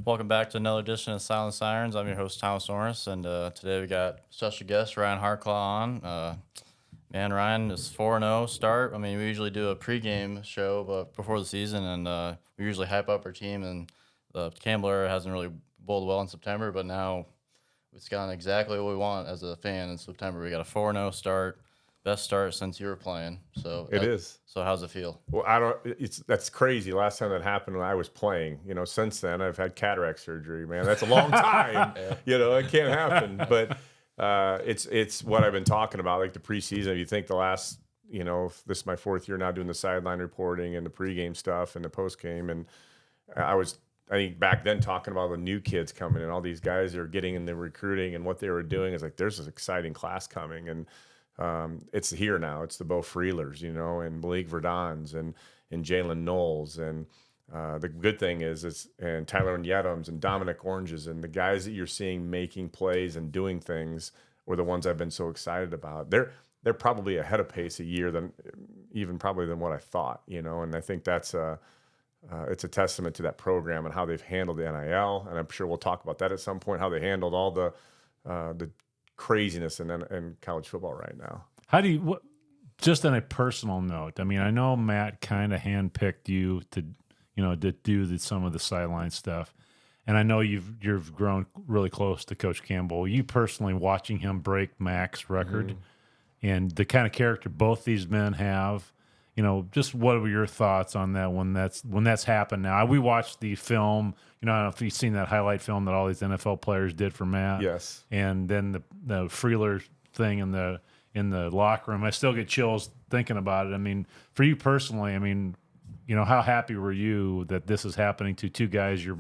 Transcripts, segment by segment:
Welcome back to another edition of Silent Sirens. I'm your host, Thomas Orness, and today we got special guest Ryan Harklau on. Man, Ryan is 4-0 start. I mean, we usually do a pregame show but before the season, and we usually hype up our team, and the Campbell era hasn't really bowled well in September, but now it's gone exactly what we want as a fan in September. We got a 4-0 start, best start since you were playing. So It is. So how's it feel? Well, that's crazy. Last time that happened when I was playing, since then I've had cataract surgery, man. That's a long time. It can't happen. But it's what I've been talking about, like the preseason. If you think the last, this is my fourth year now doing the sideline reporting and the pregame stuff and the postgame. And I think back then talking about the new kids coming and all these guys that are getting in the recruiting and what they were doing is like, there's this exciting class coming. And it's here now. It's the Beau Freelers, and Malik Verdons and Jalen Knowles. And the good thing is and Tyler Yedams and Dominic Oranges and the guys that you're seeing making plays and doing things were the ones I've been so excited about. They're probably ahead of pace a year than what I thought, and I think that's it's a testament to that program and how they've handled the NIL. And I'm sure we'll talk about that at some point, how they handled all the craziness in college football right now. Just on a personal note, I mean, I know Matt kind of handpicked you to do some of the sideline stuff, and I know you've grown really close to Coach Campbell. You personally watching him break Mac's record and the kind of character both these men have, just what were your thoughts on that when that's happened now? We watched the film, I don't know if you've seen that highlight film that all these NFL players did for Matt. Yes. And then the Freeler thing in the locker room. I still get chills thinking about it. I mean, for you personally, I mean, how happy were you that this is happening to two guys you're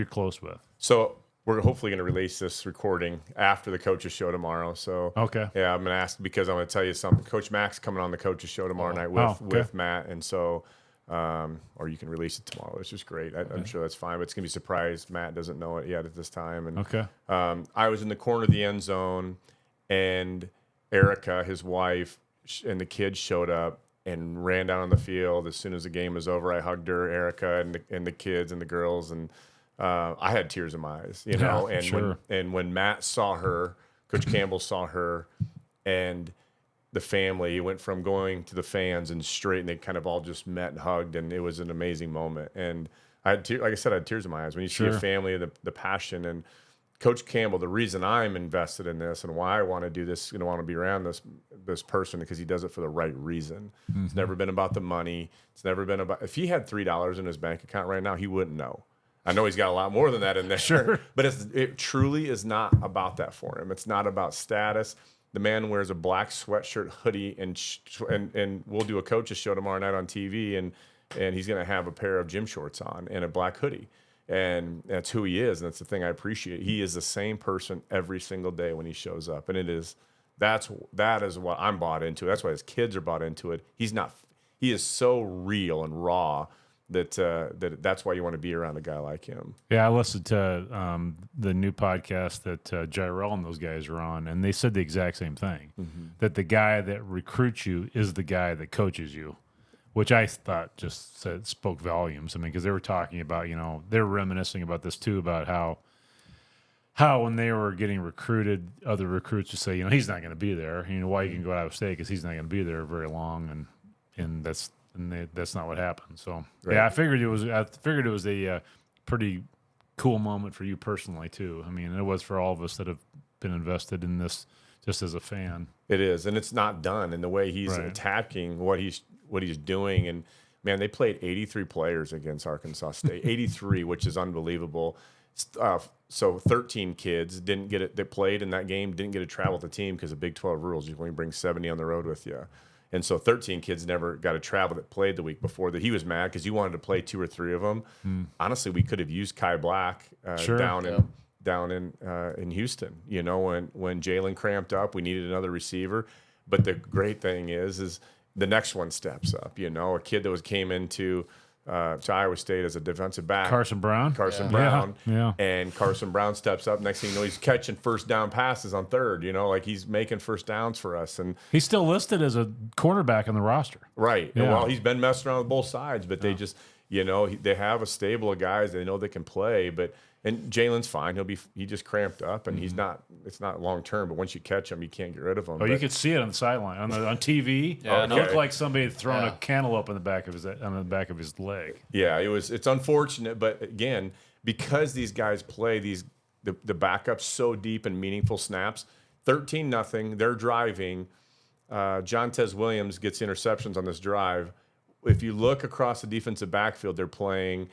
close with? So we're hopefully going to release this recording after the coaches show tomorrow. So okay, yeah, I'm going to ask because I'm going to tell you something. Coach Mac's coming on the coaches show tomorrow night with Matt, and so or you can release it tomorrow. It's just great. I'm sure that's fine, but it's going to be a surprise. Matt doesn't know it yet at this time. And okay, I was in the corner of the end zone, and Erica, his wife, and the kids showed up and ran down on the field as soon as the game was over. I hugged her, Erica, and the kids and the girls, and I had tears in my eyes, And sure. when Matt saw her, Coach Campbell saw her, and the family, he went from going to the fans and straight, and they kind of all just met and hugged, and it was an amazing moment. And I had like I said, I had tears in my eyes when you see a family, the passion. And Coach Campbell, the reason I'm invested in this and why I want to do this, want to be around this person, because he does it for the right reason. It's never been about the money. It's never been about, if he had $3 in his bank account right now, he wouldn't know. I know he's got a lot more than that in there. Sure. But it truly is not about that for him. It's not about status. The man wears a black sweatshirt, hoodie, and we'll do a coach's show tomorrow night on TV, and he's going to have a pair of gym shorts on and a black hoodie. And that's who he is, and that's the thing I appreciate. He is the same person every single day when he shows up, and that is what I'm bought into. That's why his kids are bought into it. He is so real and raw that's why you want to be around a guy like him. Yeah, I listened to the new podcast that Jirel and those guys are on, and they said the exact same thing, that the guy that recruits you is the guy that coaches you, which I thought spoke volumes. I mean, because they were talking about, they were reminiscing about this too, about how when they were getting recruited, other recruits would say, he's not going to be there. Why you can go out of state because he's not going to be there very long, and that's not what happened. So yeah, I figured it was a pretty cool moment for you personally too. I mean, it was for all of us that have been invested in this just as a fan. It is, and it's not done. And the way he's attacking what he's doing, and man, they played 83 players against Arkansas State, 83, which is unbelievable. So 13 kids didn't get it. They played in that game, didn't get to travel with the team because of Big 12 rules. You only bring 70 on the road with you. And so 13 kids never got to travel that played the week before. That he was mad because he wanted to play 2 or 3 of them. Honestly, we could have used Kai Black down in Houston. When Jalen cramped up, we needed another receiver. But the great thing is the next one steps up. A kid that came into to Iowa State as a defensive back. Carson Brown. Yeah. And Carson Brown steps up. Next thing you know, he's catching first down passes on third. He's making first downs for us. And he's still listed as a cornerback on the roster. Right. Yeah. Well, he's been messing around with both sides, but they just, they have a stable of guys. They know they can play, but And Jalen's fine. He just cramped up, and it's not long term. But once you catch him, you can't get rid of him. Oh, you could see it on the sideline on TV. Yeah, It looked like somebody had thrown a cantaloupe on the back of his leg. Yeah, it's unfortunate, but again, because these guys play the backups so deep and meaningful snaps, 13-0, they're driving. Jontez Williams gets interceptions on this drive. If you look across the defensive backfield, they're playing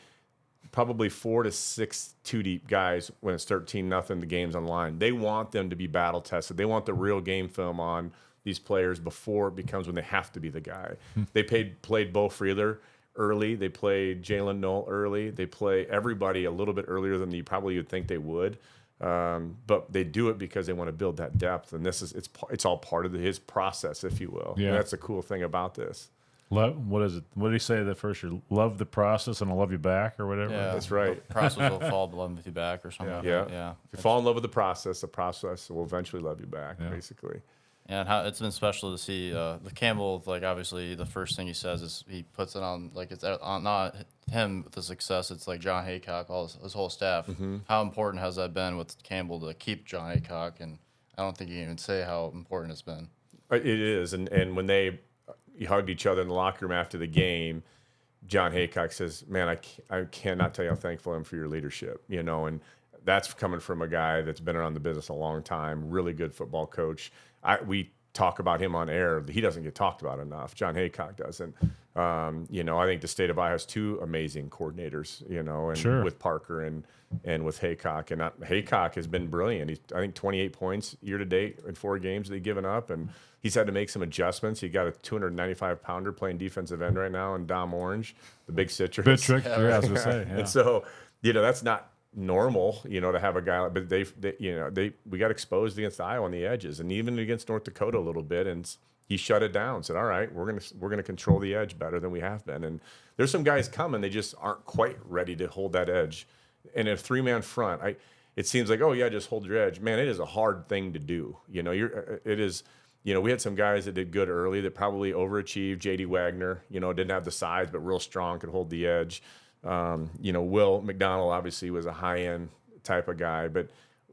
probably 4 to 6 2-deep guys when it's 13-0. The game's online. They want them to be battle tested. They want the real game film on these players before it becomes when they have to be the guy. They played Bo Freeler early. They played Jalen Knoll early. They play everybody a little bit earlier than you probably would think they would. But they do it because they want to build that depth, and it's all part of his process, if you will. Yeah. And that's the cool thing about this. What is it? What did he say the first year? Love the process and I'll love you back, or whatever. Yeah, That's right. The process will fall in love with you back, or something. Like that. Yeah. If you fall in love with the process will eventually love you back, basically. And how it's been special to see the Campbell. Like obviously, the first thing he says is he puts it on like it's on not him with the success. It's like John Haycock, his whole staff. How important has that been with Campbell to keep John Haycock? And I don't think you can even say how important it's been. It is, and when they hugged each other in the locker room after the game, John Haycock says, "Man, I cannot tell you how thankful I am for your leadership." And that's coming from a guy that's been around the business a long time, really good football coach. We talk about him on air. He doesn't get talked about enough. John Haycock doesn't. I think the state of Iowa has two amazing coordinators, and with Parker and with Haycock. And Haycock has been brilliant. I think 28 points year to date in 4 games that he's given up, and he's had to make some adjustments. He got a 295-pounder playing defensive end right now, and Dom Orange, the big citrus. Bit trick. Yeah, I was gonna say. Yeah. And so, that's not normal, to have a guy like, but we got exposed against Iowa on the edges, and even against North Dakota a little bit, and he shut it down. Said, "All right, we're gonna control the edge better than we have been." And there's some guys coming; they just aren't quite ready to hold that edge. And a 3-man front, it seems like, oh yeah, just hold your edge. Man, it is a hard thing to do. It is. We had some guys that did good early that probably overachieved. J.D. Wagner, didn't have the size, but real strong, could hold the edge. Will McDonald obviously was a high-end type of guy, but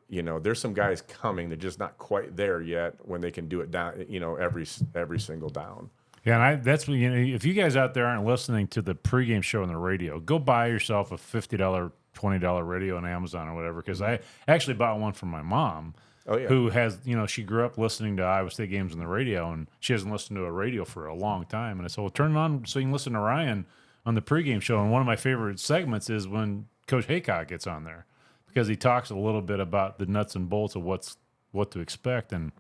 there's some guys coming. They're just not quite there yet when they can do it down, every single down. Yeah, and that's what if you guys out there aren't listening to the pregame show on the radio, go buy yourself a $50, $20 radio on Amazon or whatever. Because I actually bought one for my mom. Oh, yeah. Who has, she grew up listening to Iowa State games on the radio, and she hasn't listened to a radio for a long time. And I said, well, turn it on so you can listen to Ryan on the pregame show. And one of my favorite segments is when Coach Haycock gets on there, because he talks a little bit about the nuts and bolts of what to expect. And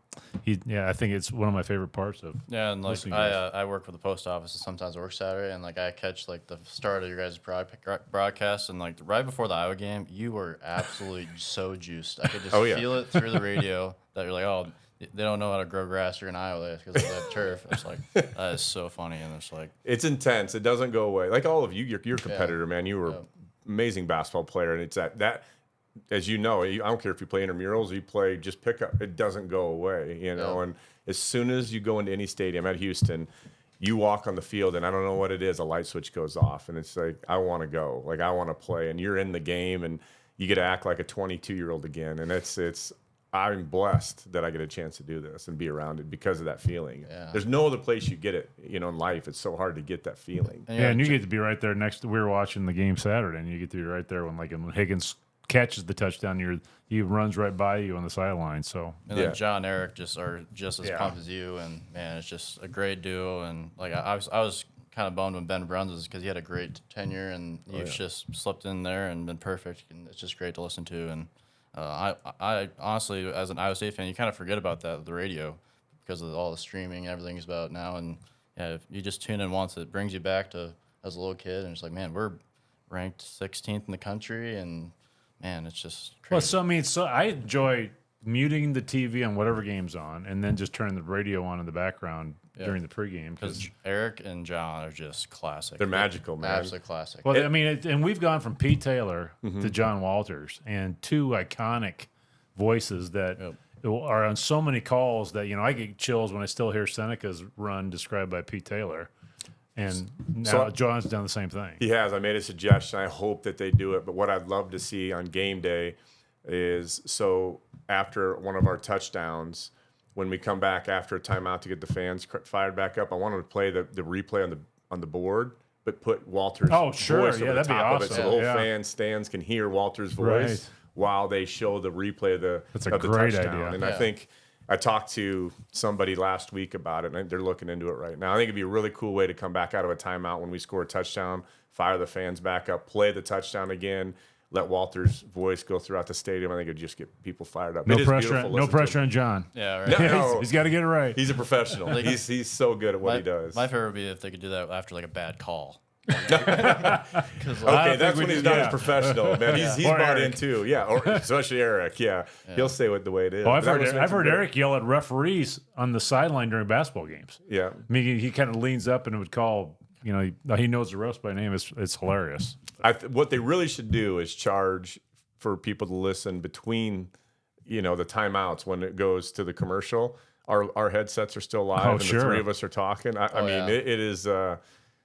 I think it's one of my favorite parts of. Yeah, and like I work for the post office, and sometimes I work Saturday, and like I catch like the start of your guys' broadcast, and like right before the Iowa game, you were absolutely so juiced. I could just feel it through the radio that you're like, oh, they don't know how to grow grass here in Iowa because of that turf. It's like that is so funny, and it's like it's intense. It doesn't go away. Like all of you, you're a competitor, man. You were an amazing basketball player, and it's that. As you know, I don't care if you play intramurals or you play just pickup. It doesn't go away, And as soon as you go into any stadium at Houston, you walk on the field, and I don't know what it is, a light switch goes off, and it's like, I want to go. Like, I want to play. And you're in the game, and you get to act like a 22-year-old again. And I'm blessed that I get a chance to do this and be around it because of that feeling. Yeah. There's no other place you get it, in life. It's so hard to get that feeling. And you get to be right there next. We were watching the game Saturday, and you get to be right there when Higgins catches the touchdown, he runs right by you on the sideline. So then John Eric are just as pumped as you, and man, it's just a great duo. And like I was kind of bummed when Ben Bruns was because he had a great tenure, and you've just slipped in there and been perfect, and it's just great to listen to. And I honestly, as an Iowa State fan, you kind of forget about that the radio because of all the streaming and everything's about now. And if you just tune in once, it brings you back to as a little kid, and it's like, man, we're ranked 16th in the country, and man, it's just crazy. Well, so I enjoy muting the TV on whatever game's on, and then just turning the radio on in the background during the pregame. Because Eric and John are just classic. They're magical, man. Absolutely classic. Well, and we've gone from Pete Taylor to John Walters, and two iconic voices that are on so many calls that I get chills when I still hear Seneca's run described by Pete Taylor. And now So- John's done the same thing. He has. I made a suggestion. I hope that they do it. But what I'd love to see on game day is, so after one of our touchdowns, when we come back after a timeout to get the fans fired back up, I want them to play the replay on the board, but put Walter's voice over the that'd be top of it, so awesome. the whole Yeah. fan stands can hear Walter's voice Right. while they show the replay of the That's a of the great touchdown. idea. And I think I talked to somebody last week about it, and they're looking into it right now. I think it'd be a really cool way to come back out of a timeout when we score a touchdown, fire the fans back up, play the touchdown again, let Walter's voice go throughout the stadium. I think it'd just get people fired up. No It is pressure. beautiful to No listen to. pressure on John. Yeah, right. No. He's got to get it right. He's a professional. He's so good at what he does. My favorite would be if they could do that after like a bad call. Okay, that's when he's not as professional, man. He's Or bought Eric. in too. Yeah, or especially Eric. Yeah. He'll say what the way it is. Oh, I've But that heard, was I've heard good. Eric yell at referees on the sideline during basketball games. Yeah. I mean, he kind of leans up and would call, you know, he knows the refs by name. It's hilarious. What they really should do is charge for people to listen between, the timeouts when it goes to the commercial. Our headsets are still live, Oh, and sure. the three of us are talking. I mean, yeah. it is.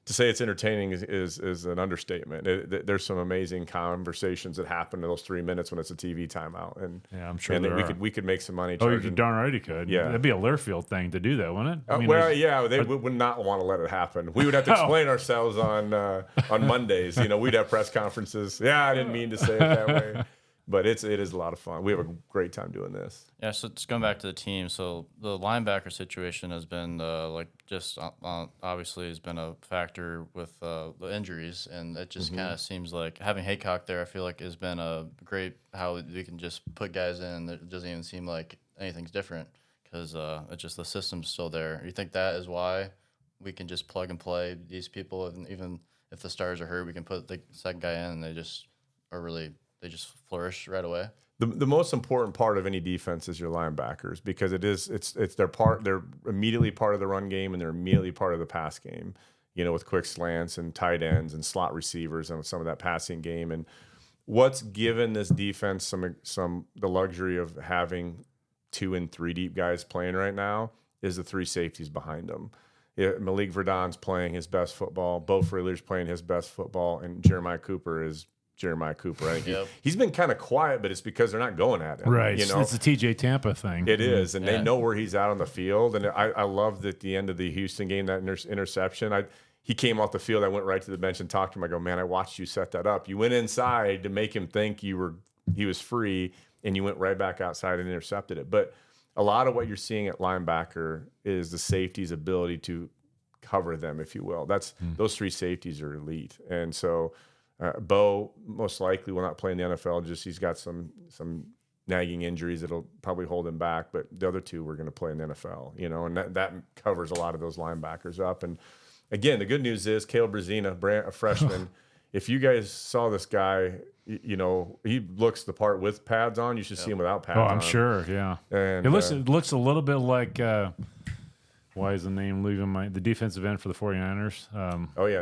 To say it's entertaining is an understatement. There's some amazing conversations that happen in those 3 minutes when it's a TV timeout, and Yeah, I'm sure and there are. we could make some money. Oh, you charging. could darn right he could. Yeah. That'd be a Learfield thing to do that, wouldn't it? I mean, Well, there's- yeah, they would not want to let it happen. We would have to explain ourselves on Mondays. We'd have press conferences. Yeah, I didn't mean to say it that way, but it is a lot of fun. We have a great time doing this. Yeah, so just going back to the team, so the linebacker situation has been obviously has been a factor with the injuries, and it just kind of seems like having Haycock there, I feel like has been a great how we can just put guys in. It doesn't even seem like anything's different because it's just the system's still there. You think that is why we can just plug and play these people, and even if the stars are hurt, we can put the second guy in, and they just flourish right away. The most important part of any defense is your linebackers, because they're immediately part of the run game, and they're immediately part of the pass game. With quick slants and tight ends and slot receivers and some of that passing game. And what's given this defense the luxury of having 2 and 3 deep guys playing right now is the 3 safeties behind them. Malik Verdon's playing his best football. Bo Freeler's playing his best football, and Jeremiah Cooper is Jeremiah Cooper. I think he's been kind of quiet, but it's because they're not going at him. right. It's the TJ Tampa thing. It is, and they know where he's at on the field. And I loved at the end of the Houston game that interception. He came off the field. I went right to the bench and talked to him. I go, man, I watched you set that up. You went inside to make him think he was free, and you went right back outside and intercepted it. But a lot of what you're seeing at linebacker is the safety's ability to cover them, if you will. Those 3 safeties are elite, and so. Bo most likely will not play in the NFL. Just he's got some nagging injuries that'll probably hold him back. But the other 2 were going to play in the NFL, and that covers a lot of those linebackers up. And again, the good news is Caleb Brazina, a freshman. If you guys saw this guy, he looks the part with pads on. You should see him without pads on. Oh, I'm sure. Yeah. And It looks a little bit like. Why is the name leaving the defensive end for the 49ers?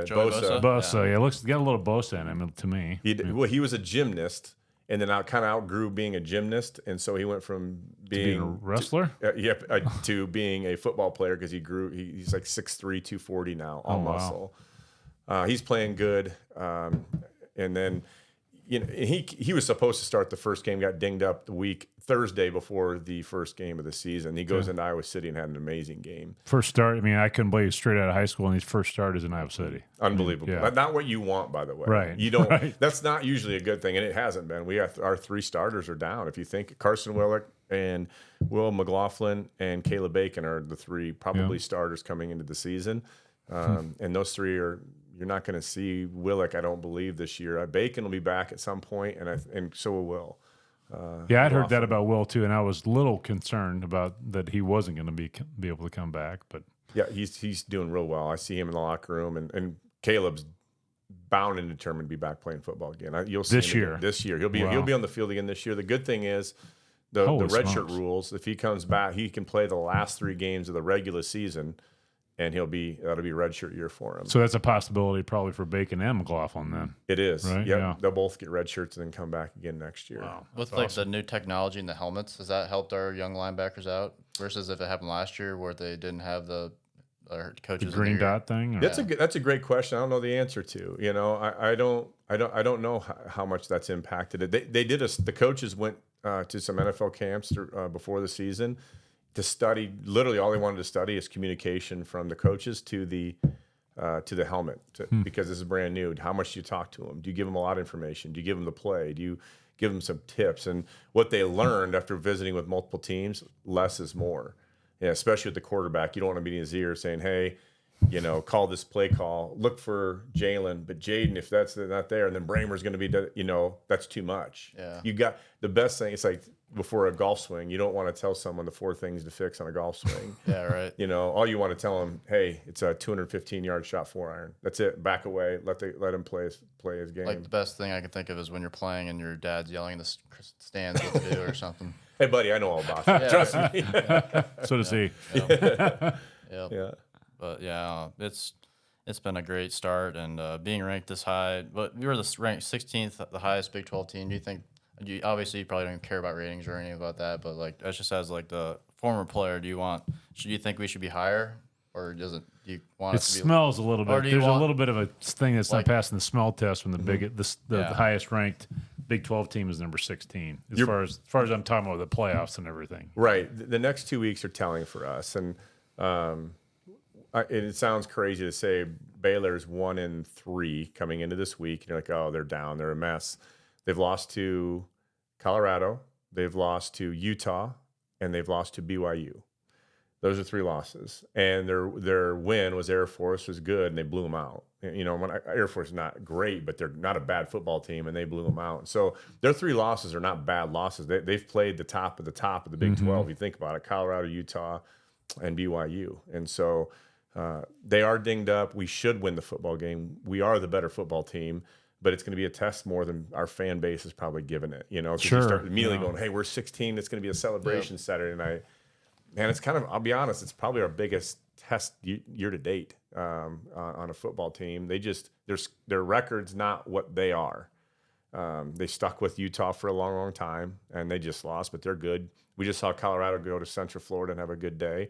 Joey Bosa. Bosa. Yeah, looks got a little Bosa in him to me. He was a gymnast, and then kind of outgrew being a gymnast, and so he went from being a wrestler to being a football player, because he grew. He's like 6'3", 240 now, all muscle. He's playing good, and then he was supposed to start the first game, got dinged up the Thursday before the first game of the season. He goes into Iowa City and had an amazing game. First start. I mean, I couldn't believe straight out of high school, and his first start is in Iowa City. Unbelievable. Yeah. Not what you want, by the way. Right. You don't. Right. That's not usually a good thing, and it hasn't been. We have our 3 starters are down. If you think Carson Willick and Will McLaughlin and Caleb Bacon are the 3 probably starters coming into the season, and those 3 are. You're not going to see Willick, I don't believe, this year. Bacon will be back at some point, and so will Will. I'd heard that about Will too, and I was a little concerned about that he wasn't going to be able to come back. But yeah, he's doing real well. I see him in the locker room, and Caleb's bound and determined to be back playing football again. You'll see This him year. again. This year, he'll be on the field again this year. The good thing is the Holy redshirt smokes. rules. If he comes back, he can play the last 3 games of the regular season, and that'll be redshirt year for him. so that's a possibility probably for Bacon and McLaughlin then. It is. Right? Yep. Yeah. They'll both get red shirts and then come back again next year. Wow. With the new technology and the helmets, has that helped our young linebackers out versus if it happened last year where they didn't have the or coaches? The green dot thing? Or? That's a great question. I don't know the answer to. You know, I don't know how much that's impacted it. They did the coaches went to some NFL camps before the season to study. Literally, all they wanted to study is communication from the coaches to the helmet because this is brand new. How much do you talk to them? Do you give them a lot of information? Do you give them the play? Do you give them some tips? And what they learned after visiting with multiple teams, less is more. Yeah, especially with the quarterback. You don't want to be in his ear saying, hey, you know, call this play call. Look for Jalen, but Jaden, if that's not there, and then Bramer's going to be, you know, that's too much. Yeah. You got the best thing. It's like before a golf swing, you don't want to tell someone the 4 things to fix on a golf swing. Yeah, right. You know, all you want to tell them, hey, it's a 215-yard shot 4-iron. That's it. Back away. Let him play his game. Like the best thing I can think of is when you're playing and your dad's yelling in the stands what to do or something. Hey, buddy, I know all about that. Trust me. So does he. Yep. Yeah. But yeah, it's been a great start, and being ranked this high. But we were ranked 16th, the highest Big 12 team. Do you think? Obviously, you probably don't care about ratings or anything about that. But like, that's just as like the former player. Do you think we should be higher, or do you want it to be? Smells a little bit. There's a little bit of a thing that's like, not passing the smell test from the highest ranked Big 12 team is number 16. As far as I'm talking about the playoffs and everything. Right. The next 2 weeks are telling for us, and it sounds crazy to say Baylor's 1-3 coming into this week. And you're like, oh, they're down. They're a mess. They've lost to Colorado. They've lost to Utah, and they've lost to BYU. Those are 3 losses. And their win was Air Force was good, and they blew them out. You know, Air Force is not great, but they're not a bad football team, and they blew them out. So their 3 losses are not bad losses. They've played the top of the Big 12. You think about it: Colorado, Utah, and BYU. And so they are dinged up. We should win the football game. We are the better football team, but it's going to be a test more than our fan base is probably giving it. You know, sure. You start immediately going, hey, we're 16. It's going to be a celebration Saturday night. And it's kind of, I'll be honest, it's probably our biggest test year to date on a football team. Their record's not what they are. They stuck with Utah for a long, long time, and they just lost, but they're good. We just saw Colorado go to Central Florida and have a good day.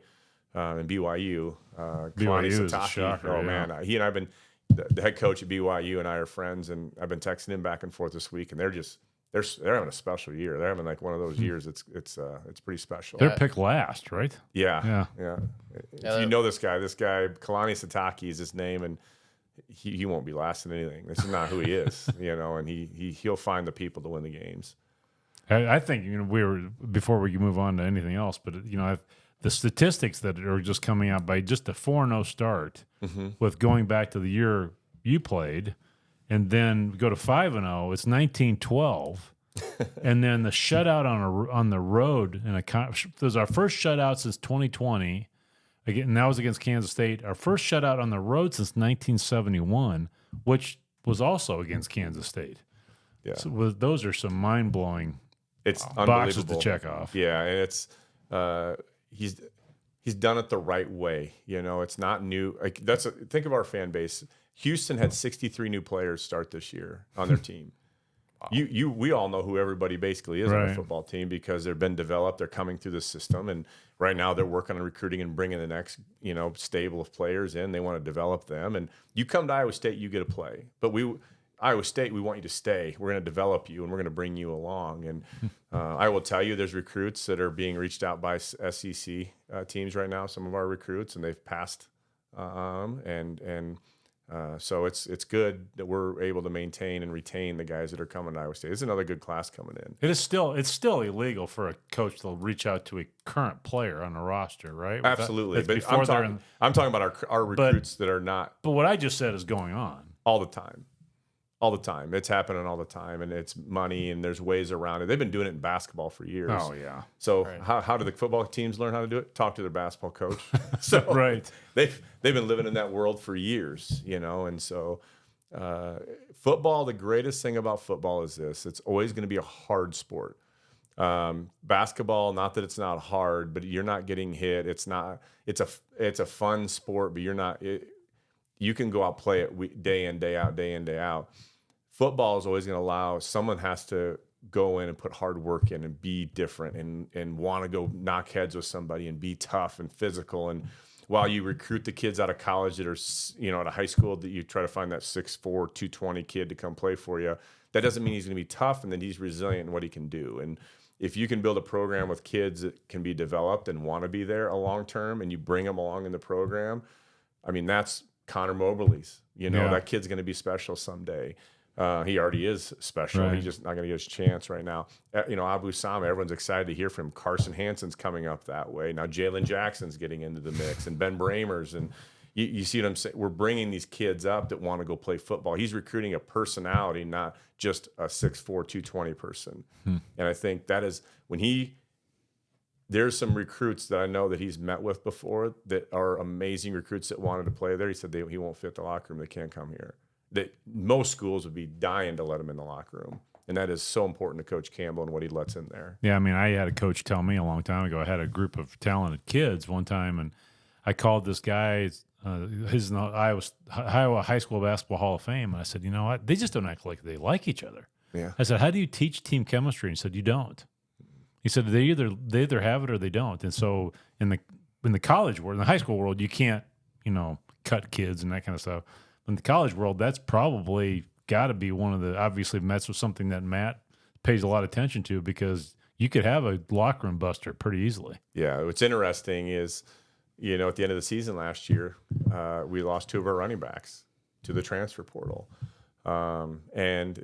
And BYU, BYU is a shocker. Oh, man. He and I have been, the head coach at BYU and I are friends, and I've been texting him back and forth this week, and they're having a special year. They're having like one of those years. It's pretty special. They're picked last, right? Yeah. If you know this guy, Kalani Sataki is his name, and he won't be last in anything. This is not who he is, you know. And he'll find the people to win the games. I think before we move on to anything else, but the statistics that are just coming out by just a 4-0 start with going back to the year you played. And then go to 5-0. It's 19-12, and then the shutout on the road. It was our first shutout since 2020. Again, and that was against Kansas State. Our first shutout on the road since 1971, which was also against Kansas State. Yeah, so those are some mind blowing. It's boxes to check off. Yeah, and it's he's done it the right way. You know, it's not new. Like think of our fan base. Houston had 63 new players start this year on their team. We all know who everybody basically is on a football team because they've been developed. They're coming through the system, and right now they're working on recruiting and bringing the next stable of players in. They want to develop them, and you come to Iowa State, you get to play. But Iowa State, we want you to stay. We're going to develop you, and we're going to bring you along. And I will tell you, there's recruits that are being reached out by SEC teams right now. Some of our recruits, and they've passed so it's good that we're able to maintain and retain the guys that are coming to Iowa State. There's another good class coming in. It's still illegal for a coach to reach out to a current player on the roster, right? Absolutely. But I'm talking about our recruits that are not. But what I just said is going on all the time. All the time. It's happening all the time, and it's money, and there's ways around it. They've been doing it in basketball for years. Oh, yeah. So how do the football teams learn how to do it? Talk to their basketball coach. So right. They've been living in that world for years, and so football, the greatest thing about football is this. It's always going to be a hard sport. Basketball, not that it's not hard, but you're not getting hit. It's a fun sport, but you're not you can go out play it day in, day out. Football is always going to allow someone has to go in and put hard work in and be different and want to go knock heads with somebody and be tough and physical. And while you recruit the kids out of college that are, at a high school, that you try to find that 6'4", 220 kid to come play for you. That doesn't mean he's going to be tough and that he's resilient in what he can do. And if you can build a program with kids that can be developed and want to be there a long term, and you bring them along in the program, I mean, that's Connor Moberly's. That kid's going to be special someday. He already is special. Right. He's just not going to get his chance right now. Abu Sama, everyone's excited to hear from him. Carson Hansen's coming up that way. Now Jalen Jackson's getting into the mix, and Ben Bramers. And you see what I'm saying? We're bringing these kids up that want to go play football. He's recruiting a personality, not just a 6'4", 220 person. And I think that is there's some recruits that I know that he's met with before that are amazing recruits that wanted to play there. He said he won't fit the locker room. They can't come here. That most schools would be dying to let him in the locker room. And that is so important to Coach Campbell and what he lets in there. Yeah, I mean, I had a coach tell me a long time ago, I had a group of talented kids one time, and I called this guy, his Iowa High School Basketball Hall of Fame, and I said, you know what? They just don't act like they like each other. Yeah. I said, how do you teach team chemistry? And he said, you don't. He said, they either have it or they don't. And so in the college world, in the high school world, you can't, cut kids and that kind of stuff. In the college world, that's probably got to be one of the, obviously Mets was something that Matt pays a lot of attention to, because you could have a locker room buster pretty easily. Yeah, what's interesting is, at the end of the season last year, we lost 2 of our running backs to the transfer portal, and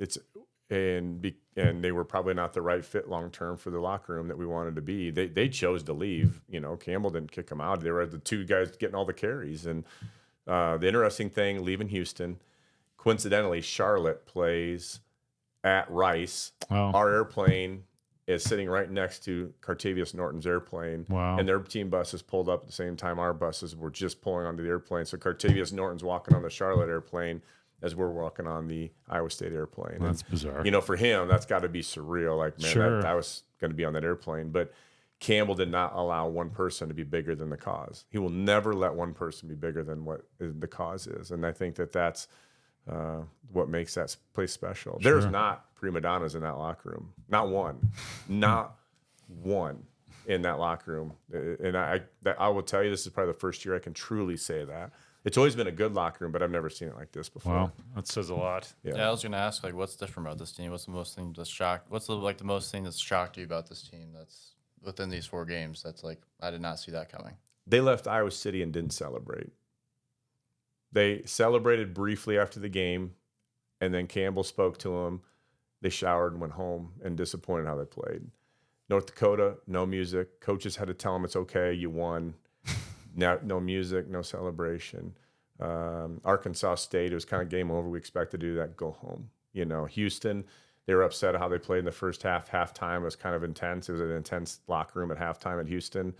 they were probably not the right fit long term for the locker room that we wanted to be. They chose to leave. Campbell didn't kick them out. They were the 2 guys getting all the carries. And the interesting thing, leaving Houston, coincidentally, Charlotte plays at Rice. Wow. Our airplane is sitting right next to Cartavius Norton's airplane. Wow. And their team buses pulled up at the same time our buses were just pulling onto the airplane. So Cartavius Norton's walking on the Charlotte airplane as we're walking on the Iowa State airplane. That's bizarre. For him, that's got to be surreal. Like, man, Sure. I was going to be on that airplane. But Campbell did not allow one person to be bigger than the cause. He will never let one person be bigger than what the cause is. And I think that's what makes that place special. Sure. There's not prima donnas in that locker room. Not one. Not one in that locker room. And I will tell you, this is probably the first year I can truly say that. It's always been a good locker room, but I've never seen it like this before. Wow, that says a lot. Yeah, I was going to ask, what's different about this team? What's the most thing that's shocked? What's the most thing that's shocked you about this team that's within these 4 games? That's I did not see that coming. They left Iowa City and didn't celebrate. They celebrated briefly after the game, and then Campbell spoke to them. They showered and went home, and disappointed how they played. North Dakota, no music. Coaches had to tell them it's okay, you won. No music, no celebration. Arkansas State, it was kind of game over. We expected to do that, go home. Houston, they were upset how they played in the first half. Halftime was kind of intense. It was an intense locker room at halftime at Houston.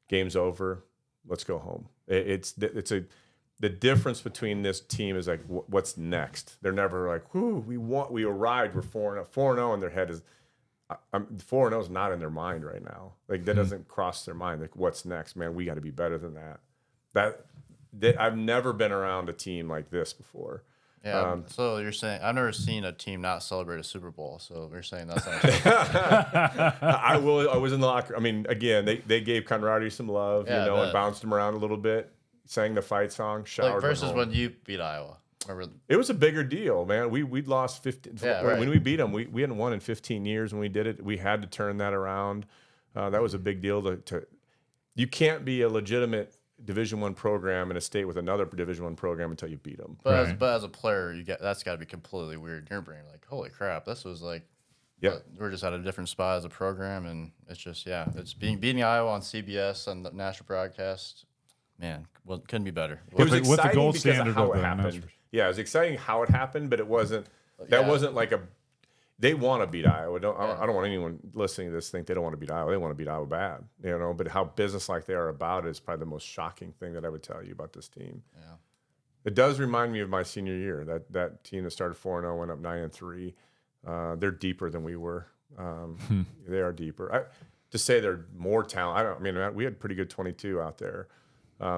Game's over. Let's go home. The difference between this team is what's next? They're never like, whoo, we arrived, we're 4-0, and their head is 4-0 is not in their mind right now. That doesn't cross their mind. What's next, man? We got to be better than that. I've never been around a team like this before. Yeah. So you're saying I've never seen a team not celebrate a Super Bowl. So you're saying that's not. I was in the locker. I mean, again, they gave Conradi some love, and bounced him around a little bit. Sang the fight song, showered. Versus when you beat Iowa. It was a bigger deal, man. We'd lost 15. Yeah, right. When we beat them, we hadn't won in 15 years when we did it. We had to turn that around. That was a big deal. You can't be a legitimate Division I program in a state with another Division I program until you beat them. But as a player, that's got to be completely weird in your brain. Holy crap, this was we're just at a different spot as a program, and it's just it's beating Iowa on CBS and the national broadcast. Man, it couldn't be better. It was with the exciting gold because standard of how of it the happened. Yeah, it was exciting how it happened, but it wasn't. That wasn't like a. They want to beat Iowa. I don't want anyone listening to this think they don't want to beat Iowa. They want to beat Iowa bad, But how businesslike they are about it is probably the most shocking thing that I would tell you about this team. Yeah, it does remind me of my senior year. That team that started 4-0 went up 9-3. They're deeper than we were. They are deeper. To say they're more talent. We had pretty good 22 out there.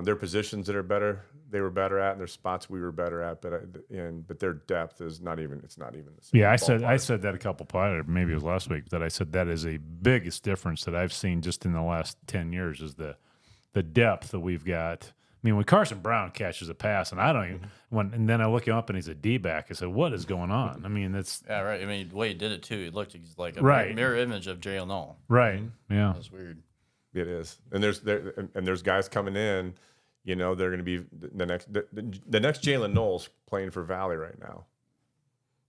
Their positions that are better, they were better at, and their spots we were better at, but their depth is not even. It's not even the same. Yeah, I said that a couple maybe it was last week, that I said that is a biggest difference that I've seen just in the last 10 years is the depth that we've got mean, when Carson Brown catches a pass, and I don't even and then I look him up and he's a D-back. I said, "What is going on?" I mean, it's Yeah, right. I mean, the way he did it too, it looked like a Right. mirror image of Jalen Knoll. right. Yeah, That's weird. It is, and there's guys coming in. You know, they're going to be the next Jalen Knowles playing for Valley right now.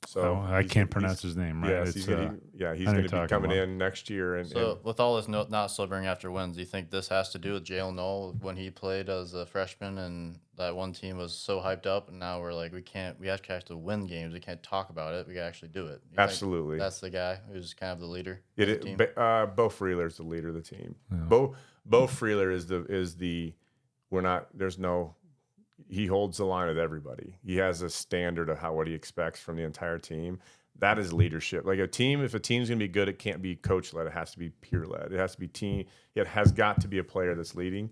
So I can't pronounce his name. Right? Yes, It's, he's going I to know be you're talking coming about. in next year. And, So with all this not silvering after wins, do you think this has to do with Jalen Knoll when he played as a freshman and that one team was so hyped up, and now we're like we actually win games. We can't talk about it. We can actually do it. You think Absolutely. that's the guy who's kind of the leader. It of is, the team? Bo Freeler's the leader of the team. Bo Freeler is the he holds the line with everybody. He has a standard of what he expects from the entire team. That is leadership. Like if a team's going to be good, it can't be coach led. It has to be peer led. It has to be team. It has got to be a player that's leading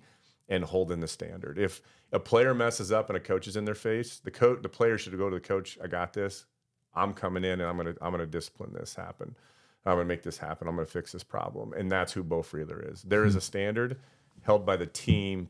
and holding the standard. If a player messes up and a coach is in their face, the player should go to the coach. I got this. I'm coming in and I'm gonna discipline this happen. I'm gonna make this happen. I'm gonna fix this problem. And that's who Bo Freeler is. There is a standard held by the team,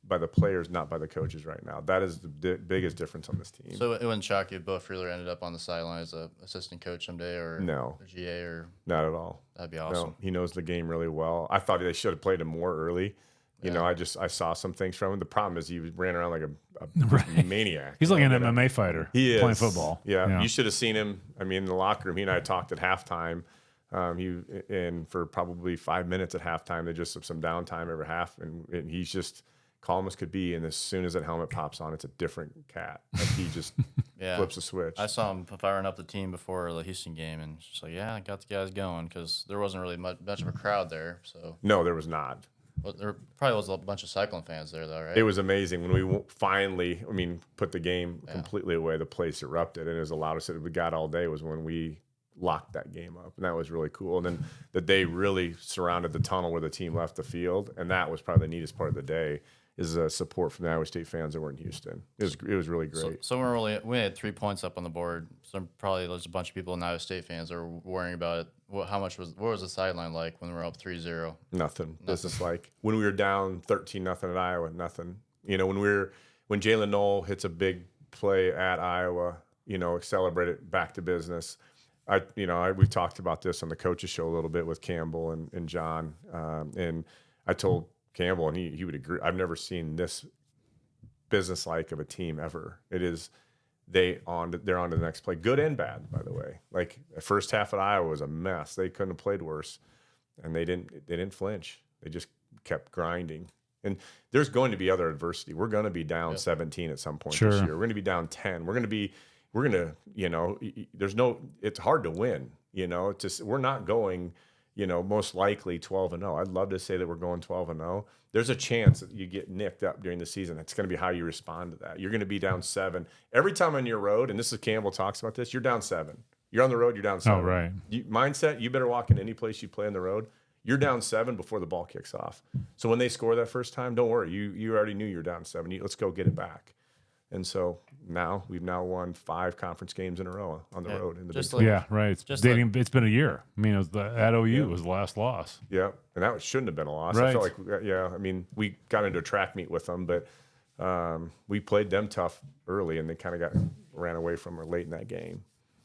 by the players, not by the coaches right now. That is the biggest difference on this team. So it wouldn't shock you if Bo Freeler ended up on the sideline as an assistant coach someday, or No. a GA, or Not at all. that'd be awesome. No, he knows the game really well. I thought they should have played him more early. You know, I saw some things from him. The problem is he ran around like a maniac. he's like an MMA fighter. He is playing football. Yeah, you should have seen him. I mean, in the locker room, he and I talked at halftime. For probably 5 minutes at halftime. They just have some downtime every half, and he's just calm as could be. And as soon as that helmet pops on, it's a different cat. Like he just flips a switch. I saw him firing up the team before the Houston game, and just like, yeah, I got the guys going because there wasn't really much of a crowd there. So No, there was not. well, there probably was a bunch of Cyclone fans there, though, right? It was amazing when we finally, put the game completely away. The place erupted, and it was allowed us. We got all day was when we locked that game up, and that was really cool. And then that they really surrounded the tunnel where the team left the field, and that was probably the neatest part of the day. Is support from the Iowa State fans that were in Houston. It was really great. So we had 3 points up on the board. So probably there's a bunch of people in Iowa State fans that were worrying about it. What was the sideline like when we were up 3-0? Nothing. This is like when we were down 13-0 at Iowa. Nothing. You know, when Jalen Knoll hits a big play at Iowa, celebrate it, back to business. We talked about this on the coaches show a little bit with Campbell and John, and I told Campbell, and he would agree. I've never seen this business-like of a team ever. It is they're on to the next play, good and bad, by the way. Like the first half at Iowa was a mess. They couldn't have played worse, and they didn't flinch. They just kept grinding. And there's going to be other adversity. We're going to be down 17 at some point this year. We're going to be down 10. It's hard to win. It's just we're not going. Most likely 12-0. I'd love to say that we're going 12-0. There's a chance that you get nicked up during the season. That's going to be how you respond to that. You're going to be down 7 every time on your road. And this is Campbell talks about this. You're down 7. You're on the road. You're down 7. Oh, right. Mindset. You better walk in any place you play on the road. You're down 7 before the ball kicks off. So when they score that first time, don't worry. You already knew you're down 7. Let's go get it back. And so we've won 5 conference games in a row on the road in the Big 12. Yeah, right. It's been a year. I mean, at OU was the last loss. Yeah, and that shouldn't have been a loss. Right. I felt like, we got into a track meet with them, but we played them tough early, and they kind of ran away from her late in that game.